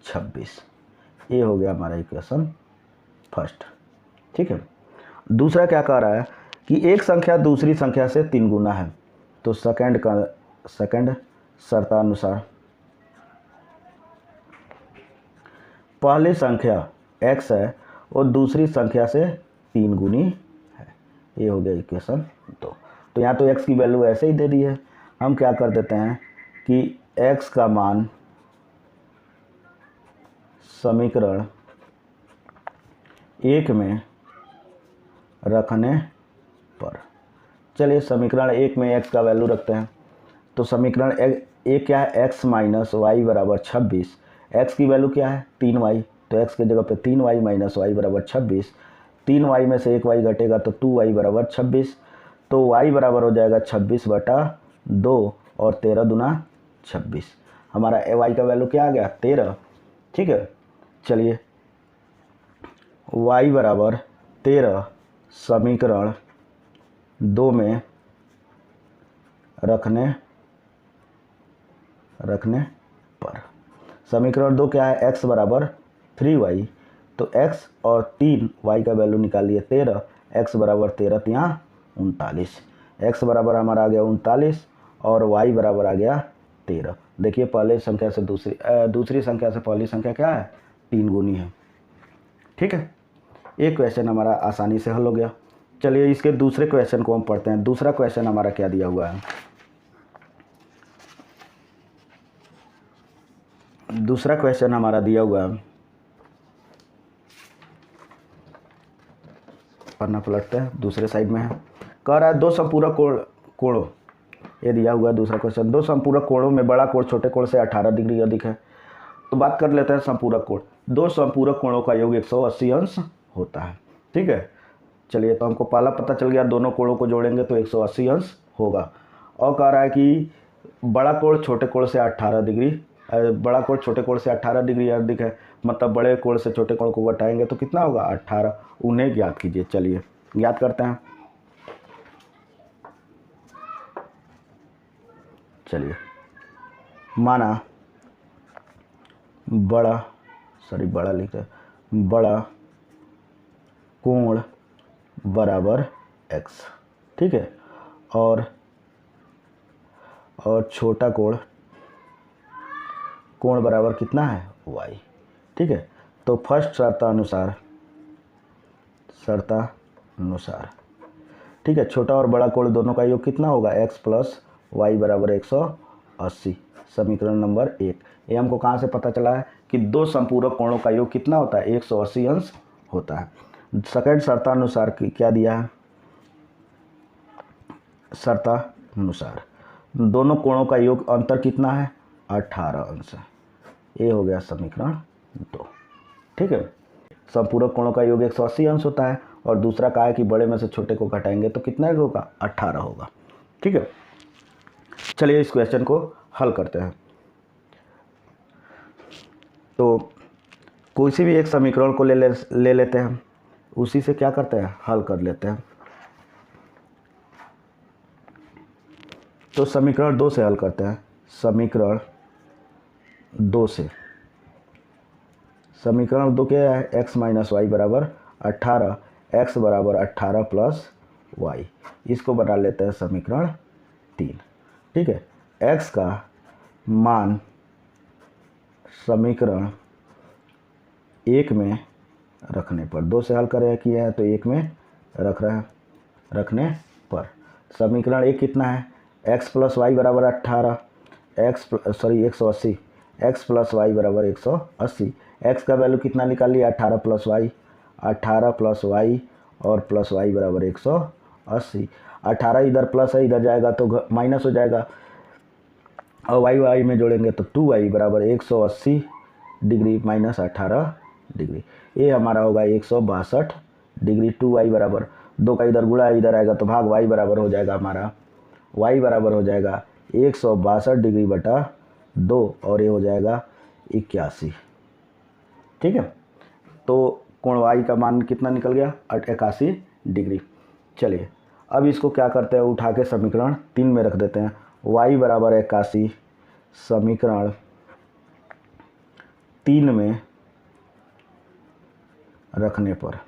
26। ये हो गया हमारा इक्वेशन फर्स्ट। ठीक है, दूसरा क्या कह रहा है कि एक संख्या दूसरी संख्या से 3 गुना है। तो सेकंड शर्तानुसार पहली संख्या x है और दूसरी संख्या से 3 गुनी है। ये हो गया इक्वेशन 2। तो यहाँ तो x की वैल्यू ऐसे ही दे दी है, हम क्या कर देते हैं कि x का मान समीकरण 1 में रखने पर, चलिए समीकरण 1 में x का वैल्यू रखते हैं। तो समीकरण 1 क्या है, x माइनस वाई बराबर 26। x की वैल्यू क्या है, 3y, तो x की जगह पे 3y माइनस वाई बराबर 26। 3y में से 1y घटेगा तो 2y बराबर 26। तो y बराबर हो जाएगा 26/2 और 13 दूना 26। हमारा y का वैल्यू क्या आ गया, 13। ठीक है, चलिए y बराबर 13 समीकरण 2 में रखने पर, समीकरण 2 क्या है, x बराबर 3y, तो x और 3y का वैल्यू निकालिए 13, x बराबर 13 यहाँ 39, x बराबर हमारा आ गया 39 और y बराबर आ गया 13। देखिए पहले संख्या से दूसरी संख्या से पहली संख्या क्या है, 3 गुनी है। ठीक है, एक क्वेश्चन हमारा आसानी से हल हो गया। चलिए इसके दूसरे क्वेश्चन को हम पढ़ते हैं। दूसरा क्वेश्चन हमारा क्या दिया हुआ है, दूसरा क्वेश्चन हमारा दिया हुआ है, पन्ना पलटते हैं, दूसरे साइड में है। कह रहा है दो संपूरक कोणों, ये दिया हुआ है दूसरा क्वेश्चन, दो संपूरक कोणों में बड़ा कोण छोटे कोण से 18 डिग्री अधिक है। तो बात कर लेते हैं संपूरक कोण। दो संपूरक कोणों का योग 180 अंश होता है। ठीक है, चलिए तो हमको पहला पता चल गया, दोनों कोणों को जोड़ेंगे तो 180 अंश होगा। और कह रहा है कि बड़ा कोण छोटे कोण से 18 डिग्री, बड़ा कोण छोटे कोण से 18 डिग्री अधिक है, मतलब बड़े कोण से छोटे कोण को घटाएंगे तो कितना होगा 18, उन्हें ज्ञात कीजिए। चलिए ज्ञात करते हैं। चलिए माना बड़ा लिखते हैं, बड़ा कोण बराबर x, ठीक है, और छोटा कोण बराबर कितना है y, ठीक है। तो फर्स्ट शर्तानुसार ठीक है, छोटा और बड़ा कोण दोनों का योग कितना होगा x प्लस वाई बराबर 180, समीकरण नंबर 1। ये हमको कहाँ से पता चला है कि दो संपूरक कोणों का योग कितना होता है 180 अंश होता है। सेकंड शर्तानुसार क्या दिया है, शर्तानुसार दोनों कोणों का योग अंतर कितना है 18 अंश है। ये हो गया समीकरण 2, ठीक है। संपूरक कोणों का योग 180 अंश होता है और दूसरा कहा है कि बड़े में से छोटे को घटाएंगे तो कितना होगा 18 होगा, ठीक है। चलिए इस क्वेश्चन को हल करते हैं। तो किसी भी एक समीकरण को ले लेते हैं, उसी से क्या करते हैं हल कर लेते हैं। तो समीकरण 2 से हल करते हैं। समीकरण 2 क्या है, x माइनस वाई बराबर 18, x बराबर 18 प्लस वाई, इसको बना लेते हैं समीकरण 3, ठीक है। x का मान समीकरण 1 में रखने पर, 2 से हल कर किया है तो 1 में रखने पर समीकरण 1 कितना है, x प्लस वाई बराबर 18, 180, x प्लस वाई बराबर 180, x का वैल्यू कितना निकाल लिया 18 प्लस वाई और प्लस वाई बराबर 180। 18 इधर प्लस है, इधर जाएगा तो माइनस हो जाएगा और वाई में जोड़ेंगे तो 2y बराबर 180 डिग्री माइनस 18 डिग्री, ये हमारा होगा 162 डिग्री। 2y बराबर 2 का इधर गुणा इधर आएगा तो भाग y बराबर हो जाएगा हमारा, y बराबर हो जाएगा 162 डिग्री बटा 2 और ये हो जाएगा 81, ठीक है। तो कोण y का मान कितना निकल गया 81 डिग्री। चलिए अब इसको क्या करते हैं, उठा के समीकरण 3 में रख देते हैं। y बराबर 81 समीकरण 3 में रखने पर,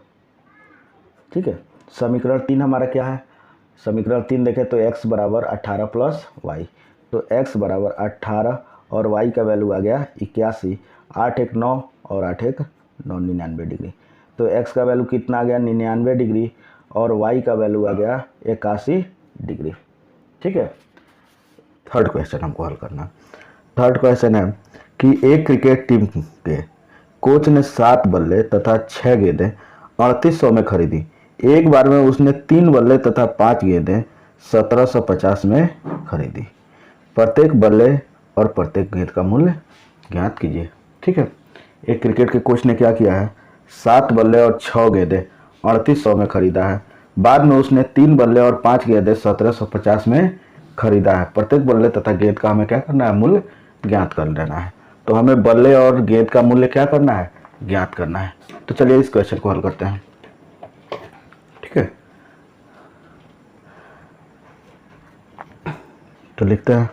ठीक है। समीकरण 3 हमारा क्या है, समीकरण 3 देखें तो x बराबर 18 प्लस वाई, तो x बराबर 18 और y का वैल्यू आ गया 81, 8 1 9 और 8 1 9 99 डिग्री। तो x का वैल्यू कितना आ गया 99 डिग्री और y का वैल्यू आ गया 81 डिग्री, ठीक है। थर्ड क्वेश्चन हमको हल करना। थर्ड क्वेश्चन है कि एक क्रिकेट टीम के कोच ने 7 बल्ले तथा 6 गेंदें 3800 में खरीदी। एक बार में उसने 3 बल्ले तथा 5 गेंदें 1750 में खरीदी। प्रत्येक बल्ले और प्रत्येक गेंद का मूल्य ज्ञात कीजिए, ठीक है। एक क्रिकेट के कोच ने क्या किया है, 7 बल्ले और 6 गेंदें 3800 में खरीदा है। बाद में उसने 3 बल्ले और 5 गेंदें 1750 में खरीदा है। प्रत्येक बल्ले तथा गेंद का हमें क्या करना है, मूल्य ज्ञात कर लेना है। तो हमें बल्ले और गेंद का मूल्य क्या करना है, ज्ञात करना है। तो चलिए इस क्वेश्चन को हल करते हैं, ठीक है। तो लिखते हैं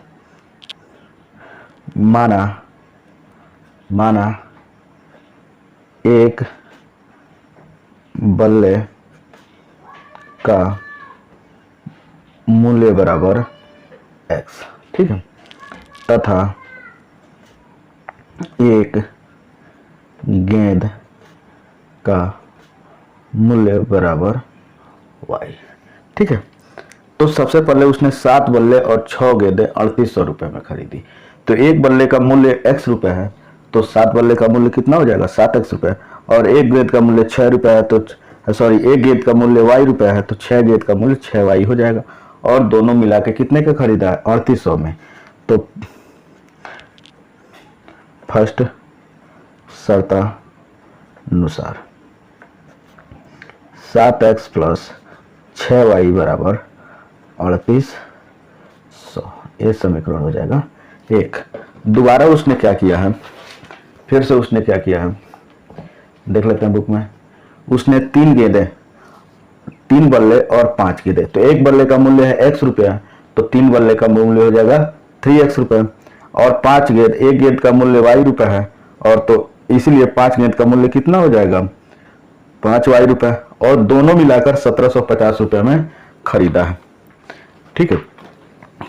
माना एक बल्ले का मूल्य बराबर x, ठीक है, तथा एक गेंद का मूल्य बराबर y, ठीक है। तो सबसे पहले उसने 7 बल्ले और 6 गेंदें 3800 रुपये में खरीदी। तो एक बल्ले का मूल्य x रुपये है तो 7 बल्ले का मूल्य कितना हो जाएगा 7x रुपये, और एक गेंद का मूल्य 6 रुपये है तो एक गेंद का मूल्य y रुपये है तो 6 गेंद का मूल्य 6y हो जाएगा। और दोनों मिला के कितने का खरीदा है 3800 में। तो फर्स्ट शर्तानुसार 7x प्लस 6y बराबर 3800 ये समीकरण हो जाएगा 1। दोबारा उसने क्या किया है, फिर से उसने क्या किया है देख लेते हैं बुक में। उसने 3 गेंदें, 3 बल्ले और 5 गेंदें, तो एक बल्ले का मूल्य है x रुपया, तो 3 बल्ले का मूल्य हो जाएगा 3x रुपये, और 5 गेंद, एक गेंद का मूल्य y रुपये है, और तो इसलिए 5 गेंद का मूल्य कितना हो जाएगा 5y रुपये, और दोनों मिलाकर 1750 रुपये में खरीदा है। ठीक है,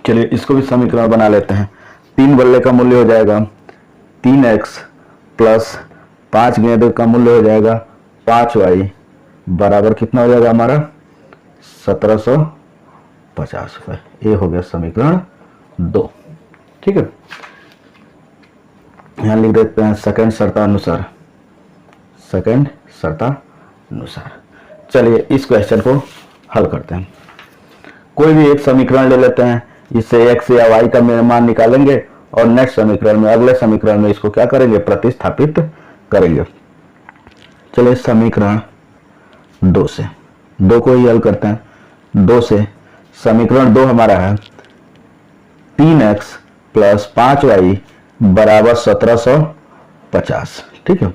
चलिए इसको भी समीकरण बना लेते हैं। 3 बल्ले का मूल्य हो जाएगा 3x प्लस 5 गेंद का मूल्य हो जाएगा 5y बराबर कितना हो जाएगा हमारा 1750 रुपये। ये हो गया समीकरण 2। ठीक है, यहां लिख देते हैं सेकंड शर्तानुसार, सेकंड शर्तानुसार। चलिए इस क्वेश्चन को हल करते हैं। कोई भी एक समीकरण ले लेते हैं, इससे x या y का मान निकालेंगे, और नेक्स्ट समीकरण में, अगले समीकरण में इसको क्या करेंगे, प्रतिस्थापित करेंगे। चलिए समीकरण 2 से 2 को ही हल करते हैं। 2 से समीकरण 2 हमारा है 3x प्लस 5y बराबर 1750। ठीक है,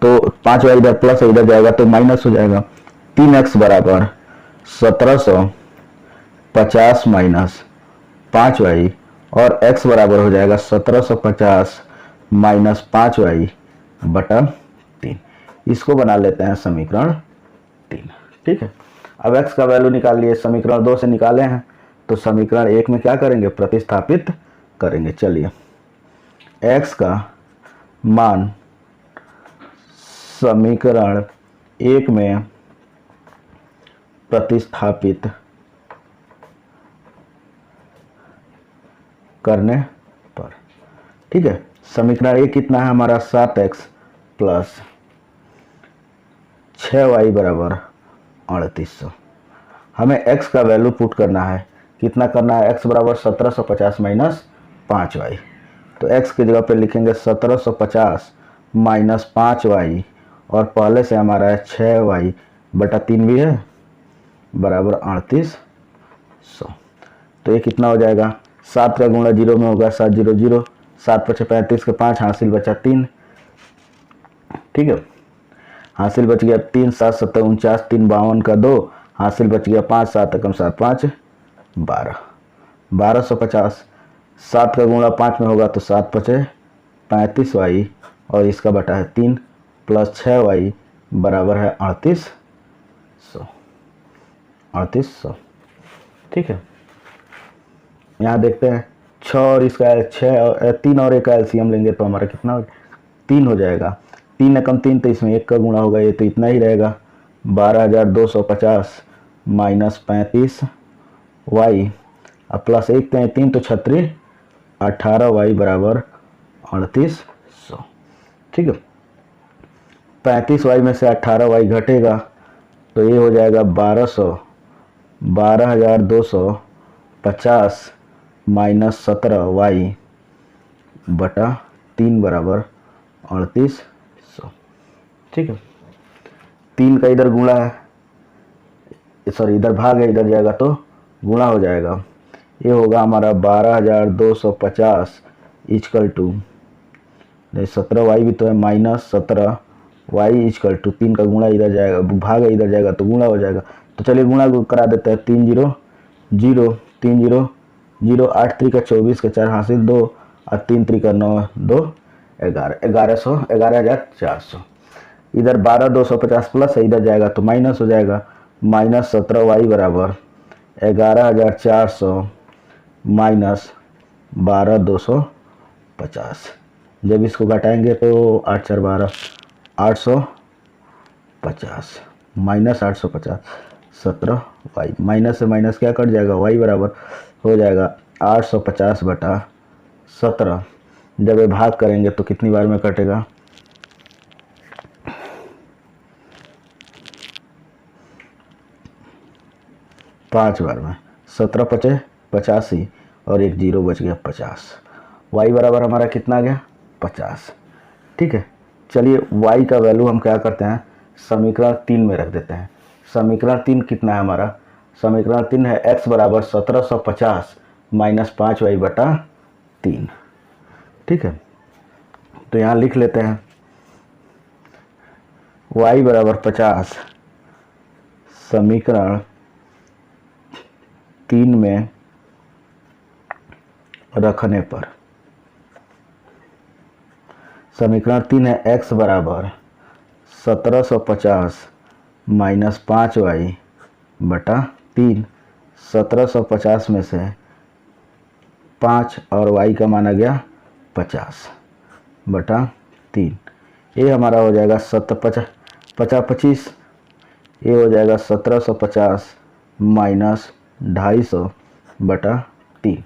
तो 5y इधर प्लस इधर जाएगा तो माइनस हो जाएगा। 3x बराबर 1750 माइनस 5y, और x बराबर हो जाएगा 1750 माइनस 5y बटा 3। इसको बना लेते हैं समीकरण 3। ठीक है, अब x का वैल्यू निकाल लिए, समीकरण 2 से निकाले हैं, तो समीकरण 1 में क्या करेंगे, प्रतिस्थापित करेंगे। चलिए x का मान समीकरण 1 में प्रतिस्थापित करने पर, ठीक है, समीकरण 1 कितना है हमारा 7x प्लस 6y बराबर 3800। हमें x का वैल्यू पुट करना है, कितना करना है, x बराबर 1750 माइनस 5y, तो x की जगह पे लिखेंगे 1750 माइनस 5y, और पहले से हमारा है 6y बटा 3 भी है बराबर 3800। तो ये कितना हो जाएगा, 7 का गुणा 0 में होगा 7 0 0, 7 5 35 के 5 हासिल बचा 3। ठीक है, हासिल बच गया 3, 7 7 49, 3 52 का 2, हासिल बच गया 5, 7 एकम 7 5 12, 1250। 7 का गुणा 5 में होगा तो 7 5 35y, और इसका बटा है 3 प्लस 6y बराबर है 3800। ठीक है, यहाँ देखते हैं 6 और इसका 6 3 और 1 का एलसीएम लेंगे तो हमारा कितना हो, 3 हो जाएगा। 3 एकम 3, तो इसमें 1 का गुणा होगा, ये तो इतना ही रहेगा 12250 माइनस 35y, अब प्लस 1 3 तो 36 18y बराबर 3800। ठीक है, 35y में से 18y घटेगा तो ये हो जाएगा 12250 माइनस 17y बटा 3 बराबर 3800। ठीक है, 3 का इधर गुणा है, सॉरी इधर भाग है, इधर जाएगा तो गुणा हो जाएगा। ये होगा हमारा 12250 इक्वल टू 17y भी तो है माइनस 17y इक्वल टू 3 का गुणा इधर जाएगा, भाग है इधर जाएगा तो गुणा हो जाएगा। तो चलिए गुणा करा देते हैं। 3 0 0 3 0 0, 8 3 का 24 का 4 हासिल 2, और 3 3 का 9 2 11 11,400। इधर 12250 प्लस है, इधर जाएगा तो माइनस हो जाएगा, माइनस 17y बराबर 11400 माइनस 12250। जब इसको घटाएंगे तो 8 4 12 850 माइनस 850 17y, माइनस से माइनस क्या कट जाएगा, y बराबर हो जाएगा 850 बटा 17। जब ये भाग करेंगे तो कितनी बार में कटेगा, 5 बार में। 17 5 85, और एक 0 बच गया 50। y बराबर हमारा कितना आ गया 50। ठीक है, चलिए y का वैल्यू हम क्या करते हैं, समीकरण 3 में रख देते हैं। समीकरण 3 कितना है हमारा, समीकरण 3 है x बराबर 1750 -5y/3। ठीक है, तो यहाँ लिख लेते हैं y बराबर 50 समीकरण 3 में रखने पर, समीकरण 3 है x बराबर 1750 -5y/3। 1750 में से 5 और y का माना गया 50/3। ये हमारा हो जाएगा 50/25, ये हो जाएगा 1750 -250/3।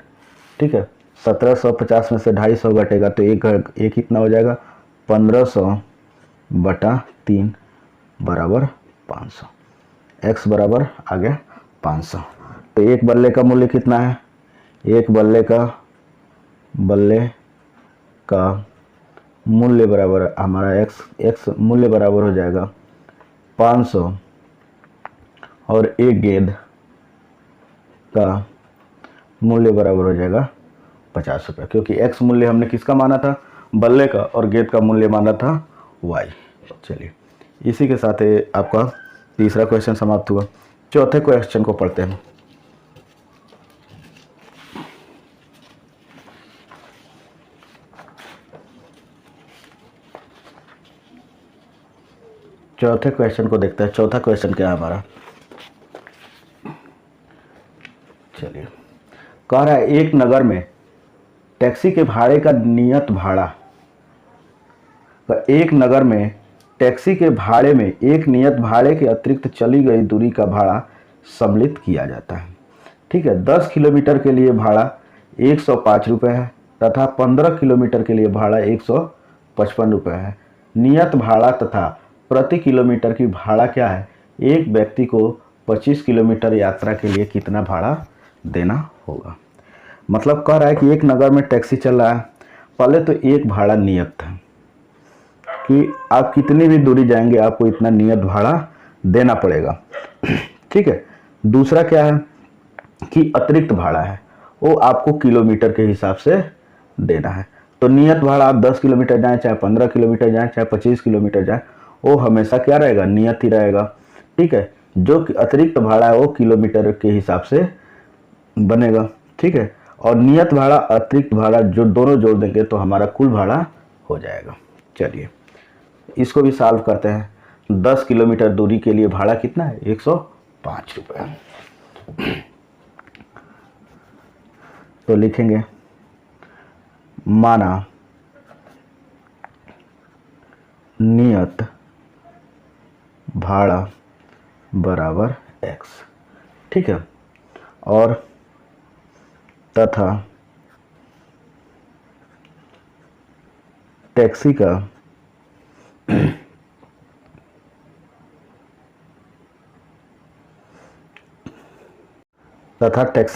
ठीक है, 1750 में से 250 घटेगा तो एक कितना हो जाएगा 1500/3 बराबर 500। x बराबर आ गया 500। तो एक बल्ले का मूल्य कितना है? एक बल्ले का मूल्य बराबर हमारा x मूल्य बराबर हो जाएगा 500 और एक गेंद का मूल्य बराबर हो जाएगा 50 रुपये, क्योंकि x मूल्य हमने किसका माना था? बल्ले का, और गेंद का मूल्य माना था y। चलिए, इसी के साथ आपका तीसरा क्वेश्चन समाप्त हुआ। चौथे क्वेश्चन को पढ़ते हैं। चौथे क्वेश्चन को देखते हैं। चौथा क्वेश्चन क्या है हमारा? चलिए, कह रहा है एक नगर में टैक्सी के भाड़े का नियत भाड़ा, एक नगर में टैक्सी के भाड़े में एक नियत भाड़े के अतिरिक्त चली गई दूरी का भाड़ा सम्मिलित किया जाता है। ठीक है, 10 किलोमीटर के लिए भाड़ा 105 रुपये है तथा 15 किलोमीटर के लिए भाड़ा 155 रुपये है। नियत भाड़ा तथा प्रति किलोमीटर की भाड़ा क्या है? एक व्यक्ति को 25 किलोमीटर यात्रा के लिए कितना भाड़ा देना होगा? मतलब कह रहा है कि एक नगर में टैक्सी चल रहा है। पहले तो एक भाड़ा नियत था कि आप कितनी भी दूरी जाएंगे आपको इतना नियत भाड़ा देना पड़ेगा। ठीक है, दूसरा क्या है कि अतिरिक्त भाड़ा है, वो आपको किलोमीटर के हिसाब से देना है। तो नियत भाड़ा आप 10 किलोमीटर जाएं, चाहे 15 किलोमीटर जाएं, चाहे 25 किलोमीटर जाएं, वो हमेशा क्या रहेगा? नियत ही रहेगा। ठीक है, जो अतिरिक्त भाड़ा है वो किलोमीटर के हिसाब से बनेगा। ठीक है, और नियत भाड़ा अतिरिक्त भाड़ा जो दोनों जोड़ देंगे तो हमारा कुल भाड़ा हो जाएगा। चलिए, इसको भी सॉल्व करते हैं। 10 किलोमीटर दूरी के लिए भाड़ा कितना है? 105 रुपये। तो लिखेंगे माना नियत भाड़ा बराबर x। ठीक है, और तथा टैक्सी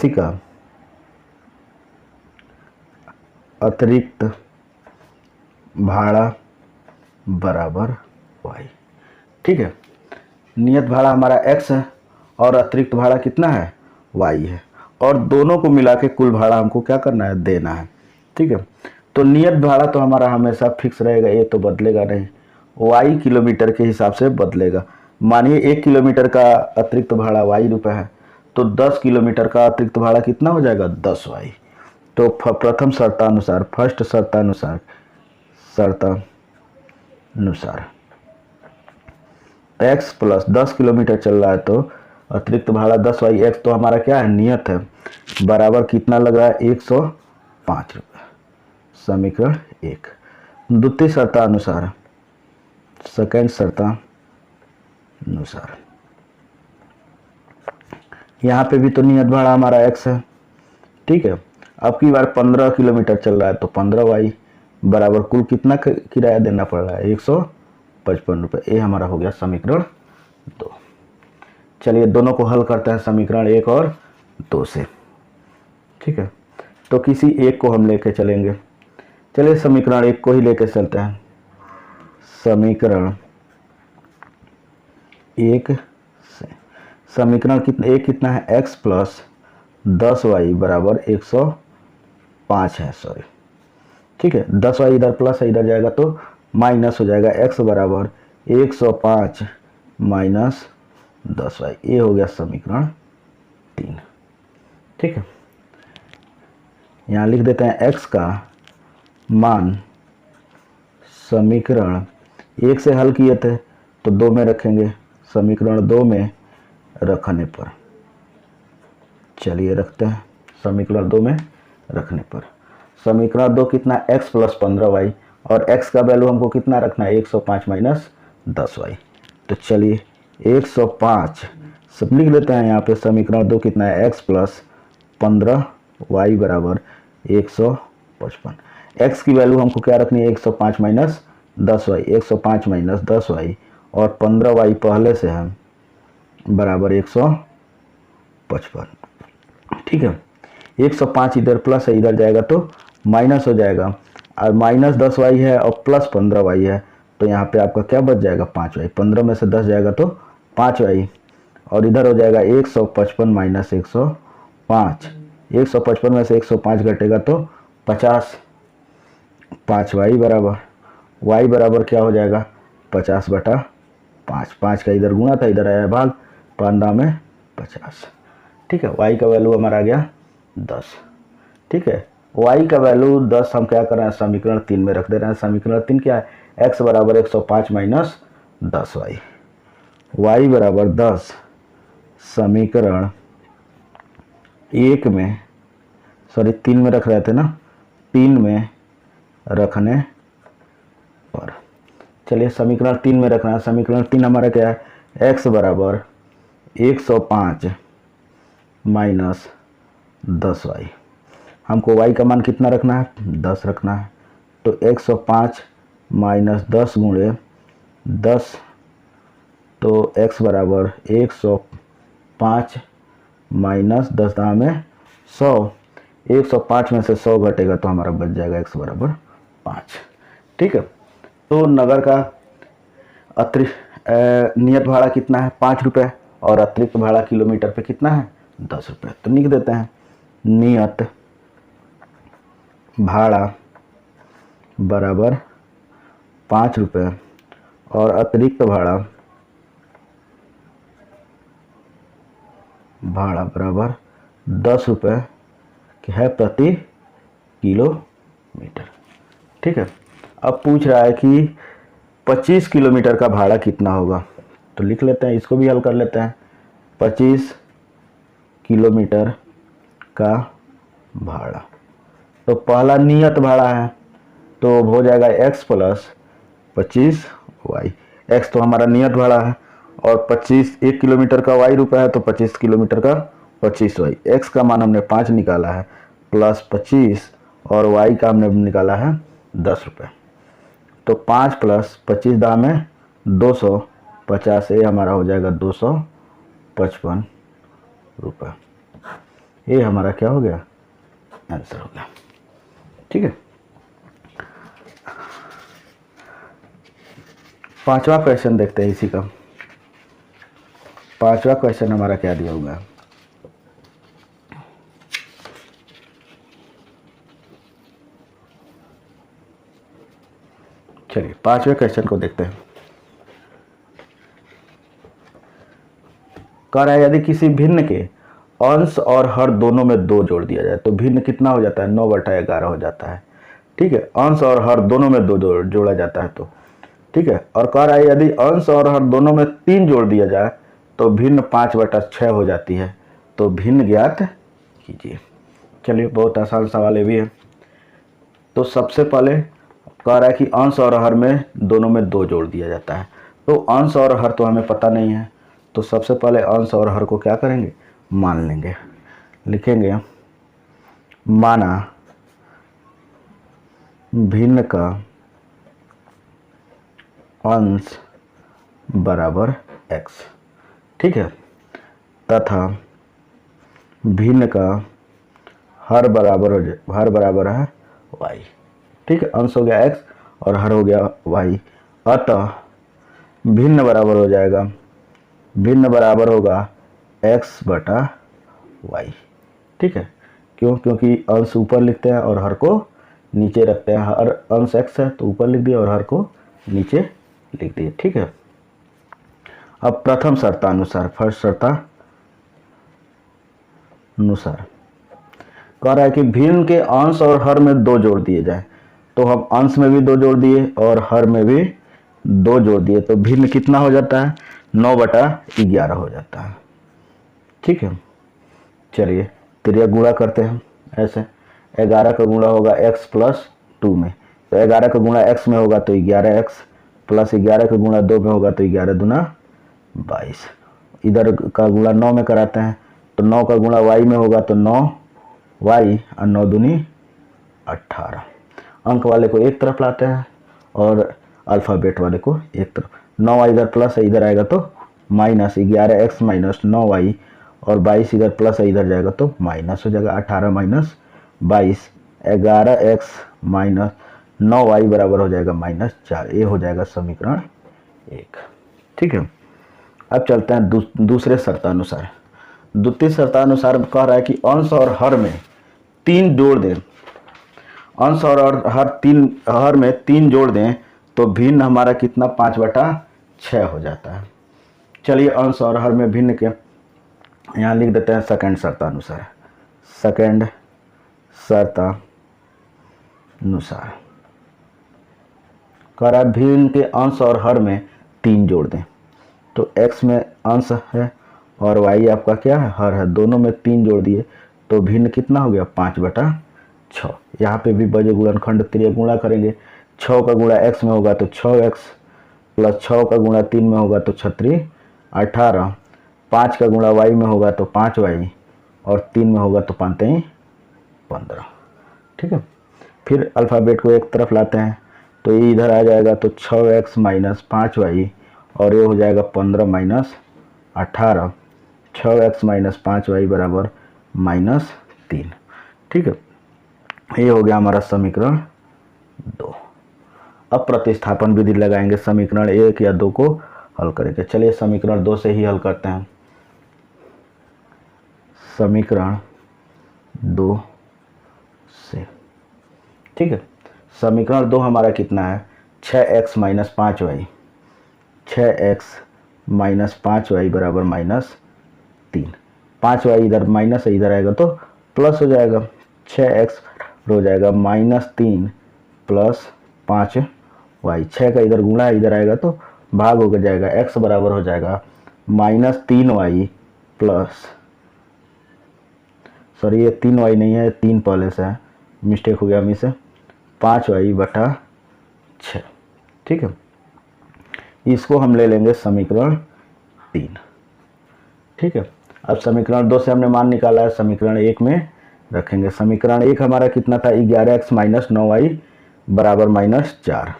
का अतिरिक्त भाड़ा बराबर y। ठीक है, नियत भाड़ा हमारा x है और अतिरिक्त भाड़ा कितना है? y है, और दोनों को मिला के कुल भाड़ा हमको क्या करना है? देना है। ठीक है, तो नियत भाड़ा तो हमारा हमेशा फिक्स रहेगा, ये तो बदलेगा नहीं। y किलोमीटर के हिसाब से बदलेगा। मानिए 1 किलोमीटर का अतिरिक्त भाड़ा y रुपये है, तो 10 किलोमीटर का अतिरिक्त भाड़ा कितना हो जाएगा? 10y। तो प्रथम शर्तानुसार, फर्स्ट शर्तानुसार x प्लस 10 किलोमीटर चल रहा है तो अतिरिक्त भाड़ा 10y, x तो हमारा क्या है? नियत है, बराबर कितना लग रहा है? 105 रुपये। समीकरण 1। द्वितीय शर्तानुसार, सेकेंड शर्तानुसार, यहाँ पे भी तो नियत भाड़ा हमारा x है। ठीक है, अब की बार 15 किलोमीटर चल रहा है तो 15y बराबर कुल कितना किराया देना पड़ रहा है? 155 रुपये। ये हमारा हो गया समीकरण 2। चलिए, दोनों को हल करते हैं, समीकरण 1 और 2 से। ठीक है, तो किसी एक को हम लेके चलेंगे। चलिए, समीकरण 1 को ही लेके चलते हैं। समीकरण 1 से समीकरण कितना? एक कितना है? x प्लस 10y बराबर 105 है, सॉरी, ठीक है। 10y इधर प्लस है, इधर जाएगा तो माइनस हो जाएगा। x बराबर 105 माइनस 10y, ये हो गया समीकरण 3, ठीक है। यहाँ लिख देते हैं x का मान समीकरण 1 से हल किए थे तो 2 में रखेंगे, समीकरण 2 में रखने पर, चलिए रखते हैं समीकरण 2 में रखने पर। समीकरण 2 कितना, x प्लस 15y, और x का वैल्यू हमको कितना रखना है, 105 माइनस 10y। तो चलिए 105 सब लिख लेते हैं यहाँ पे। समीकरण 2 कितना है, x प्लस 15y बराबर 155। x की वैल्यू हमको क्या रखनी है, 105 माइनस 10y, 105 माइनस 10y, और 15y पहले से है बराबर 155, ठीक है। 105 इधर प्लस है, इधर जाएगा तो माइनस हो जाएगा, और माइनस 10y है और प्लस 15y है, तो यहाँ पे आपका क्या बच जाएगा, 5y। 15 में से 10 जाएगा तो 5y, और इधर हो जाएगा 155 माइनस 105। 155 में से 105 घटेगा तो 50, 5y बराबर, y बराबर क्या हो जाएगा, 50/5। 5 का इधर गुणा था, इधर आया भाग, 5 में 50, ठीक है। y का वैल्यू हमारा आ गया 10, ठीक है। y का वैल्यू 10 हम क्या कर रहे हैं, समीकरण 3 में रख दे रहे हैं। समीकरण 3 क्या है, x बराबर 105 माइनस 10y, y बराबर 10 समीकरण 1 में, सॉरी 3 में रख रहे थे ना, 3 में रखने पर, चलिए समीकरण 3 में रखना है। समीकरण 3 हमारा क्या है, x बराबर 105 माइनस 10y, हमको y का मान कितना रखना है, 10 रखना है। तो 105 माइनस 10 गुणे 10, तो x बराबर 105 माइनस 10 दाम में 100, 105 में से 100 घटेगा तो हमारा बच जाएगा x बराबर 5, ठीक है। तो नगर का अतिरिक्त नियत भाड़ा कितना है, 5 रुपये, और अतिरिक्त भाड़ा किलोमीटर पे कितना है, 10 रुपये। तो लिख देते हैं नियत भाड़ा बराबर 5 रुपये और अतिरिक्त भाड़ा बराबर 10 रुपये है प्रति किलोमीटर, ठीक है। अब पूछ रहा है कि 25 किलोमीटर का भाड़ा कितना होगा, तो लिख लेते हैं, इसको भी हल कर लेते हैं। 25 किलोमीटर का भाड़ा, तो पहला नियत भाड़ा है तो हो जाएगा x प्लस 25y। x तो हमारा नियत भाड़ा है, और 1 किलोमीटर का y रुपये है, तो 25 किलोमीटर का 25y। x का मान हमने 5 निकाला है, प्लस 25, और y का हमने निकाला है 10 रुपये। तो 5 प्लस 25 दाम है 250, ये हमारा हो जाएगा 255 रुपये। ये हमारा क्या हो गया, आंसर हो गया, ठीक है। 5वां क्वेश्चन देखते हैं इसी का। 5वां क्वेश्चन हमारा क्या दिया हुआ है, चलिए 5वें क्वेश्चन को देखते हैं। कह रहा है यदि किसी भिन्न के अंश और हर दोनों में 2 जोड़ दिया जाए तो भिन्न कितना हो जाता है, 9/11 हो जाता है, ठीक है। अंश और हर दोनों में 2 जोड़ा जाता है तो, ठीक है। और कह रहा है यदि अंश और हर दोनों में 3 जोड़ दिया जाए तो भिन्न 5/6 हो जाती है, तो भिन्न ज्ञात कीजिए। चलिए बहुत आसान सवाल ये भी है। तो सबसे पहले कह रहा है कि अंश और हर में दोनों में 2 जोड़ दिया जाता है, तो अंश और हर तो हमें पता नहीं है, तो सबसे पहले अंश और हर को क्या करेंगे, मान लेंगे। लिखेंगे माना भिन्न का अंश बराबर x, ठीक है, तथा भिन्न का हर बराबर है y, ठीक है। अंश हो गया x और हर हो गया y, अतः भिन्न बराबर हो जाएगा, भिन्न बराबर होगा x/y, ठीक है, क्यों? क्योंकि अंश ऊपर लिखते हैं और हर को नीचे रखते हैं। हर अंश x है तो ऊपर लिख दिया और हर को नीचे लिख दिए। ठीक है, अब प्रथम शर्तानुसार, फर्स्ट शर्तानुसार कह रहा है कि भिन्न के अंश और हर में 2 जोड़ दिए जाए। तो हम अंश में भी 2 जोड़ दिए और हर में भी 2 जोड़ दिए, तो भिन्न कितना हो जाता है? 9/11 हो जाता है। ठीक है, चलिए त्रिया गुणा करते हैं। ऐसे 11 का गुणा होगा x प्लस 2 में, तो 11 का गुणा x में होगा तो 11x प्लस 11 का गुणा 2 में होगा तो 11 दूना 22। इधर का गुणा 9 में कराते हैं तो 9 का गुणा y में होगा तो 9y और 9 दूनी 18। अंक वाले को एक तरफ लाते हैं और अल्फ़ाबेट वाले को एक तरफ। 9y इधर प्लस है, इधर आएगा तो माइनस 11x माइनस 9y, और 22 इधर प्लस है, इधर जाएगा तो माइनस हो जाएगा। 18 माइनस 22, 11x माइनस 9y बराबर हो जाएगा -4। ये हो जाएगा समीकरण 1। ठीक है, अब चलते हैं दूसरे शर्तानुसार। द्वितीय शर्तानुसार कह रहा है कि अंश और हर में 3 जोड़ दें। अंश और हर में 3 जोड़ दें तो भिन्न हमारा कितना? 5/6 हो जाता है। चलिए अंश और हर में भिन्न के यहाँ लिख देते हैं सेकंड शर्तानुसार। सेकंड शर्तानुसार कह रहा है भिन्न के अंश और हर में 3 जोड़ दें। तो x में अंश है और y आपका क्या है? हर है। दोनों में 3 जोड़ दिए तो भिन्न कितना हो गया? 5/6। यहाँ पे भी बजे गुणनखंड त्रिय गुणा करेंगे। 6 का गुणा x में होगा तो 6x प्लस 6 का गुणा 3 में होगा तो 6×3 18। 5 का गुणा y में होगा तो 5y और 3 में होगा तो 5×3 15। ठीक है, फिर अल्फ़ाबेट को एक तरफ लाते हैं तो ये इधर आ जाएगा तो 6x माइनस 5y और ये हो जाएगा 15 माइनस 18। 6x माइनस 5y बराबर -3। ठीक है, ये हो गया हमारा समीकरण 2। अब प्रतिस्थापन विधि लगाएंगे, समीकरण 1 या 2 को हल करेंगे। चलिए समीकरण 2 से ही हल करते हैं। समीकरण 2 से, ठीक है, समीकरण 2 हमारा कितना है? 6x minus 5y, 6x minus 5y बराबर -3। 5y इधर माइनस है, इधर आएगा तो प्लस हो जाएगा। 6x हो जाएगा -3 प्लस 5y। 6 का इधर गुणा है, इधर आएगा तो भाग हो जाएगा। x बराबर हो जाएगा -3y प्लस, सॉरी ये 3y नहीं है, 3 पहले से है, मिस्टेक हो गया हमें से, 5y/6। ठीक है, इसको हम ले लेंगे समीकरण 3। ठीक है, अब समीकरण 2 से हमने मान निकाला है, समीकरण 1 में रखेंगे। समीकरण 1 हमारा कितना था? 11x माइनस 9y बराबर -4।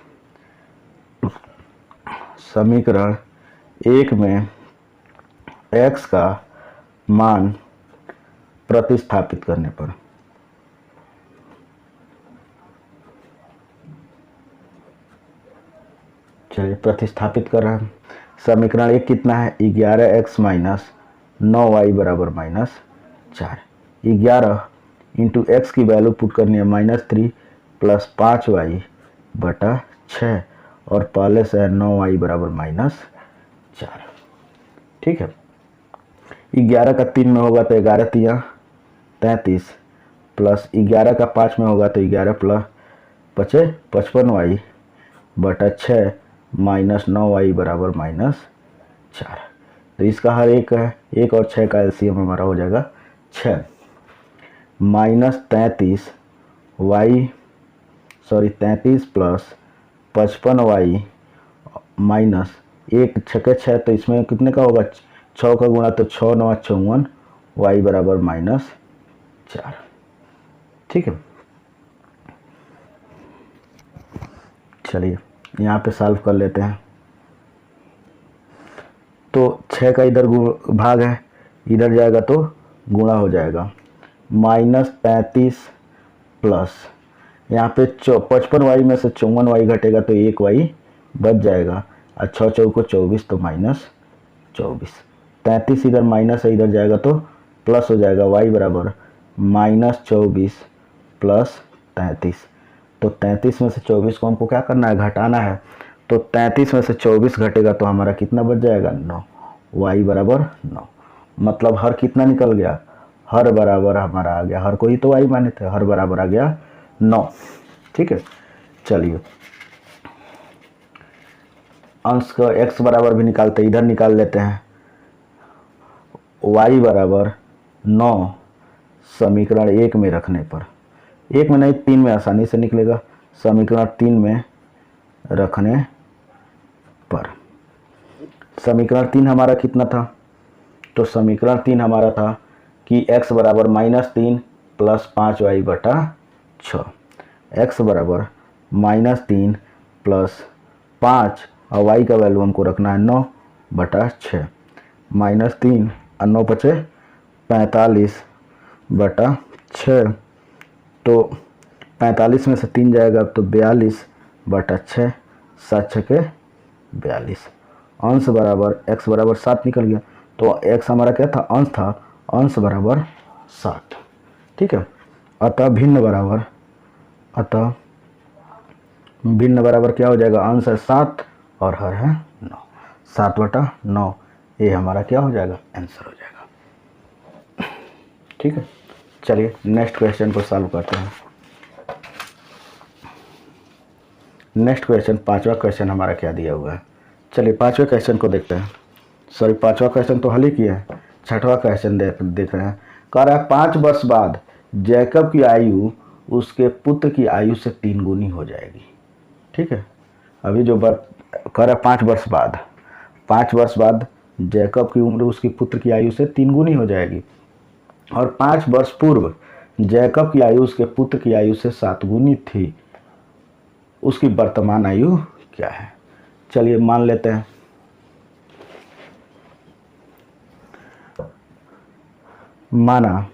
समीकरण 1 में x का मान प्रतिस्थापित करने पर चलिए प्रतिस्थापित कर रहे हैं। समीकरण 1 कितना है? 11x माइनस 9y बराबर -4। 11 इंटू एक्स की वैल्यू पुट करनी है -3 प्लस 5y/6 और पहले से है 9y बराबर -4। ठीक है, 11 का 3 में होगा तो 11×3 33 प्लस 11 का 5 में होगा तो 11 प्लस 5 55y/6 माइनस 9y बराबर -4। तो इसका हर एक है, 1 और 6 का एलसीएम हमारा हो जाएगा 6। -33 प्लस 55y माइनस 1 6 6, तो इसमें कितने का होगा? 6 का गुणा तो 6 9 54 y बराबर -4। ठीक है, चलिए यहाँ पे सॉल्व कर लेते हैं। तो 6 का इधर भाग है, इधर जाएगा तो गुणा हो जाएगा। -35 प्लस यहाँ पे 55y में से 54y घटेगा तो 1y बच जाएगा और 6 चौको 24 तो -24। 33 इधर माइनस है, इधर जाएगा तो प्लस हो जाएगा। y बराबर -24 प्लस 33। तो 33 में से 24 को हमको क्या करना है, घटाना है। तो 33 में से 24 घटेगा तो हमारा कितना बच जाएगा, 9। y बराबर 9। मतलब हर कितना निकल गया, हर बराबर हमारा आ गया, हर को ही तो y माने थे, हर बराबर आ गया 9। ठीक है, चलिए अंश का x बराबर भी निकालते, इधर निकाल लेते हैं। y बराबर 9 समीकरण 1 में रखने पर, 1 में नहीं 3 में आसानी से निकलेगा। समीकरण 3 में रखने पर समीकरण 3 हमारा कितना था, तो समीकरण 3 हमारा था कि x बराबर -3 प्लस 5y बटा 6। x बराबर -3 प्लस 5 और y का वैल्यू हमको रखना है 9 बटा 6। -3 और 9 बचे 45 बटा 6। तो 45 में से 3 जाएगा तो 42 बटा 6, 7 छके 42। अंश बराबर x बराबर 7 निकल गया। तो x हमारा क्या था, अंश था, अंश बराबर 7। ठीक है, अतः भिन्न बराबर क्या हो जाएगा, अंश है 7 और हर है 9। 7 बटा 9 ये हमारा क्या हो जाएगा, आंसर हो जाएगा। ठीक है, चलिए नेक्स्ट क्वेश्चन को सॉल्व करते हैं। नेक्स्ट क्वेश्चन, पांचवा क्वेश्चन हमारा क्या दिया हुआ है, चलिए पांचवें क्वेश्चन को देखते हैं। सॉरी, पांचवा क्वेश्चन तो हल ही किया है, छठवां क्वेश्चन देख रहे हैं। कह रहा है 5 वर्ष बाद जैकब की आयु उसके पुत्र की आयु से 3 गुनी हो जाएगी। ठीक है, अभी जो कह रहा है 5 वर्ष बाद जैकब की उम्र उसके पुत्र की आयु से 3 गुनी हो जाएगी, और 5 वर्ष पूर्व जैकब की आयु उसके पुत्र की आयु से 7 गुनी थी। उसकी वर्तमान आयु क्या है। चलिए मान लेते हैं, माना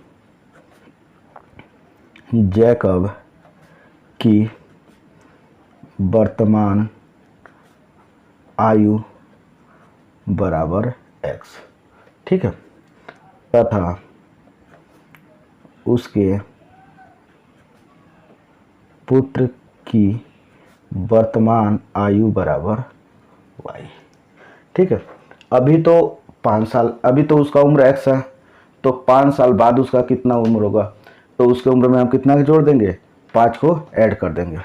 जैकब की वर्तमान आयु बराबर x। ठीक है, तथा उसके पुत्र की वर्तमान आयु बराबर y। ठीक है, अभी तो 5 साल, अभी तो उसका उम्र x है, तो 5 साल बाद उसका कितना उम्र होगा, तो उसके उम्र में हम कितना जोड़ देंगे, 5 को ऐड कर देंगे।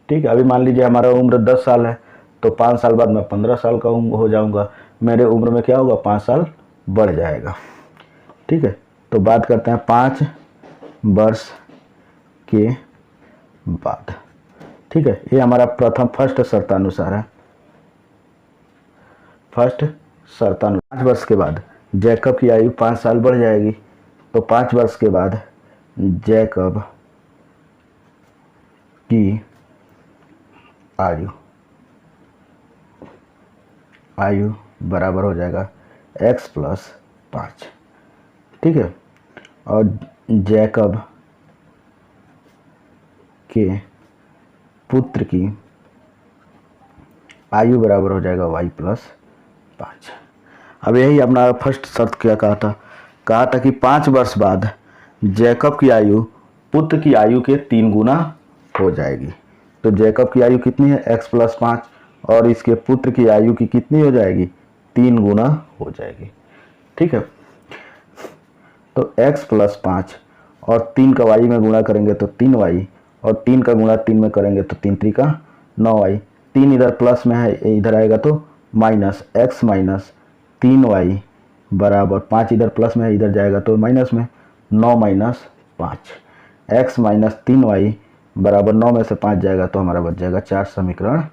ठीक है, अभी मान लीजिए हमारा उम्र 10 साल है, तो 5 साल बाद मैं 15 साल का हो जाऊंगा, मेरे उम्र में क्या होगा, 5 साल बढ़ जाएगा। ठीक है, तो बात करते हैं 5 वर्ष के बाद। ठीक है, ये हमारा फर्स्ट शर्तानुसार है। फर्स्ट शर्तानुसार 5 वर्ष के बाद जैकब की आयु 5 साल बढ़ जाएगी, तो 5 वर्ष के बाद जैकब की आयु बराबर हो जाएगा x प्लस 5। ठीक है, और जैकब के पुत्र की आयु बराबर हो जाएगा y प्लस 5। अब यही अपना फर्स्ट शर्त क्या कहा था कि 5 वर्ष बाद जैकब की आयु पुत्र की आयु के 3 गुना हो जाएगी। तो जैकब की आयु कितनी है, x प्लस 5, और इसके पुत्र की आयु की कितनी हो जाएगी, 3 गुना हो जाएगी। ठीक है, तो x प्लस 5 और 3 का y में गुणा करेंगे तो 3y, और 3 का गुणा 3 में करेंगे तो 3 3 का 9y। 3 इधर प्लस में है, इधर आएगा तो माइनस, x माइनस 3y बराबर 5 इधर प्लस में है, इधर जाएगा तो माइनस में, 9 माइनस 5, x माइनस 3y बराबर 9 में से 5 जाएगा तो हमारा बच जाएगा 4, समीकरण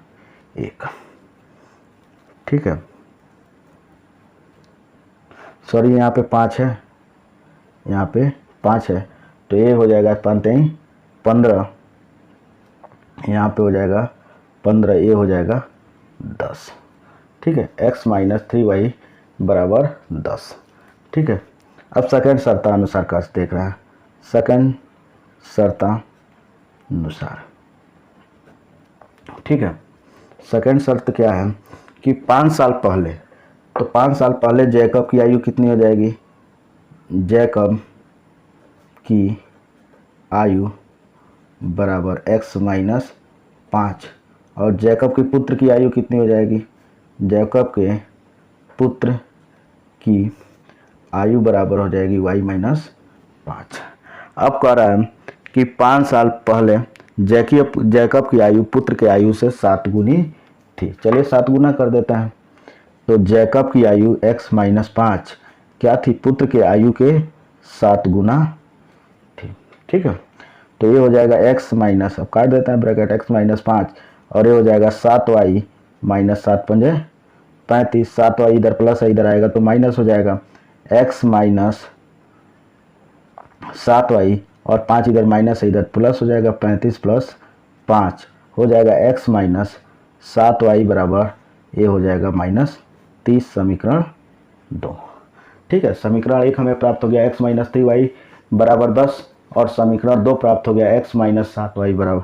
1। ठीक है, सॉरी यहाँ पे 5 है, यहाँ पे 5 है, तो ये हो जाएगा 15, यहाँ पे हो जाएगा 15, ये हो जाएगा 10। ठीक है, x माइनस 3y बराबर 10। ठीक है, अब सेकेंड शर्तानुसार का देख रहे हैं। सेकेंड शर्तानुसार, ठीक है, सेकेंड शर्त क्या है कि 5 साल पहले, तो 5 साल पहले जैकब की आयु कितनी हो जाएगी, जैकब की आयु बराबर x माइनस 5 और जैकब के पुत्र की आयु कितनी हो जाएगी? जैकब के पुत्र की आयु बराबर हो जाएगी y माइनस 5। अब कह रहा है कि 5 साल पहले जैकब की आयु पुत्र के आयु से 7 गुनी थी। चलिए 7 गुना कर देते हैं। तो जैकब की आयु x माइनस 5 क्या थी? पुत्र के आयु के 7 गुना थी। ठीक है, तो ये हो जाएगा x माइनस, अब काट देते हैं ब्रैकेट, x माइनस 5 और ये हो जाएगा 7y माइनस 7 पंजे 35, 7y इधर प्लस है इधर आएगा तो माइनस हो जाएगा, x माइनस 7y और 5 इधर माइनस है इधर प्लस हो जाएगा, 35 प्लस 5 हो जाएगा x माइनस 7y बराबर ये हो जाएगा माइनस 30, समीकरण 2। ठीक है, समीकरण 1 हमें प्राप्त हो गया x माइनस 3y बराबर 10 और समीकरण 2 प्राप्त हो गया x माइनस 7y बराबर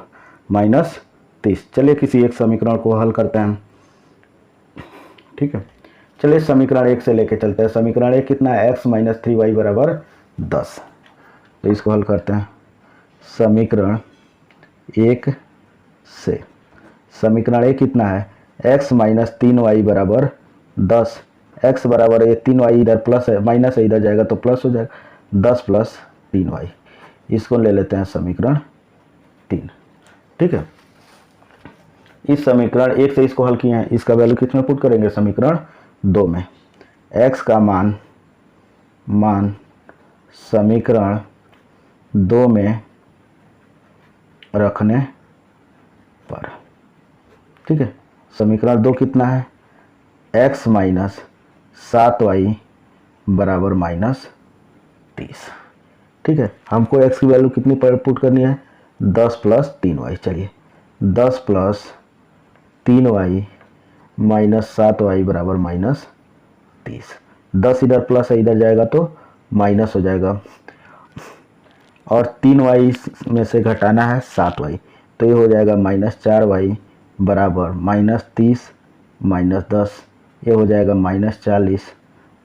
माइनस 30। चलिए किसी एक समीकरण को हल करते हैं। ठीक है, चलिए समीकरण 1 से लेके चलते हैं। समीकरण 1 कितना है? x माइनस 3y बराबर 10। तो इसको हल करते हैं। समीकरण 1 से समीकरण 1 कितना है? x माइनस 3y बराबर 10। x बराबर ये 3y इधर प्लस है माइनस है इधर जाएगा तो प्लस हो जाएगा, 10 प्लस 3y। इसको ले लेते हैं समीकरण 3। ठीक है, इस समीकरण 1 से इसको हल किए हैं, इसका वैल्यू किसमें पुट करेंगे? समीकरण 2 में। x का मान समीकरण 2 में रखने पर, ठीक है, समीकरण 2 कितना है? x माइनस 7y बराबर माइनस 30। ठीक है, हमको x की वैल्यू कितनी पुट करनी है? 10 प्लस 3y। चलिए 10 प्लस 3y माइनस 7y बराबर माइनस 30। 10 इधर प्लस है इधर जाएगा तो माइनस हो जाएगा और 3y में से घटाना है 7y तो ये हो जाएगा माइनस 4y बराबर माइनस 30 माइनस 10, ये हो जाएगा माइनस 40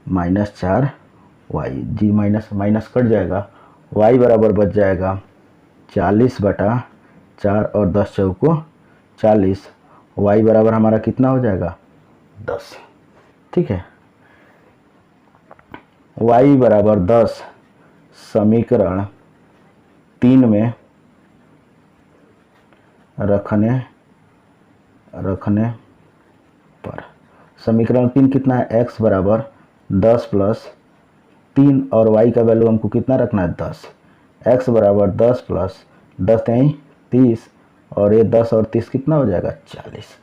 माइनस 4y। जी माइनस माइनस कट जाएगा, y बराबर बच जाएगा 40/4 और 10 चौको 40, y बराबर हमारा कितना हो जाएगा? 10। ठीक है, y बराबर 10 समीकरण 3 में रखने पर। समीकरण 3 कितना है? x बराबर 10 प्लस 3 और y का वैल्यू हमको कितना रखना है? 10। x बराबर 10 प्लस 10 यहीं 30 और ये 10 और 30 कितना हो जाएगा? 40।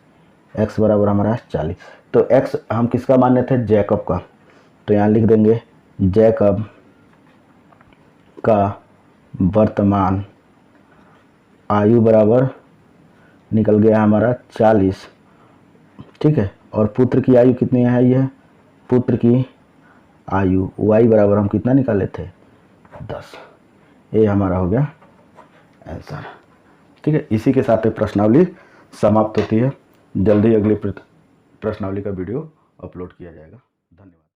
x बराबर हमारा 40। तो x हम किसका मान रहे थे? जैकब का। तो यहाँ लिख देंगे जैकब का वर्तमान आयु बराबर निकल गया हमारा 40। ठीक है, और पुत्र की आयु कितनी है? ये पुत्र की आयु y बराबर हम कितना निकाले थे? 10। ये हमारा हो गया आंसर। ठीक है, इसी के साथ प्रश्नावली समाप्त होती है। जल्दी अगली प्रश्नावली का वीडियो अपलोड किया जाएगा।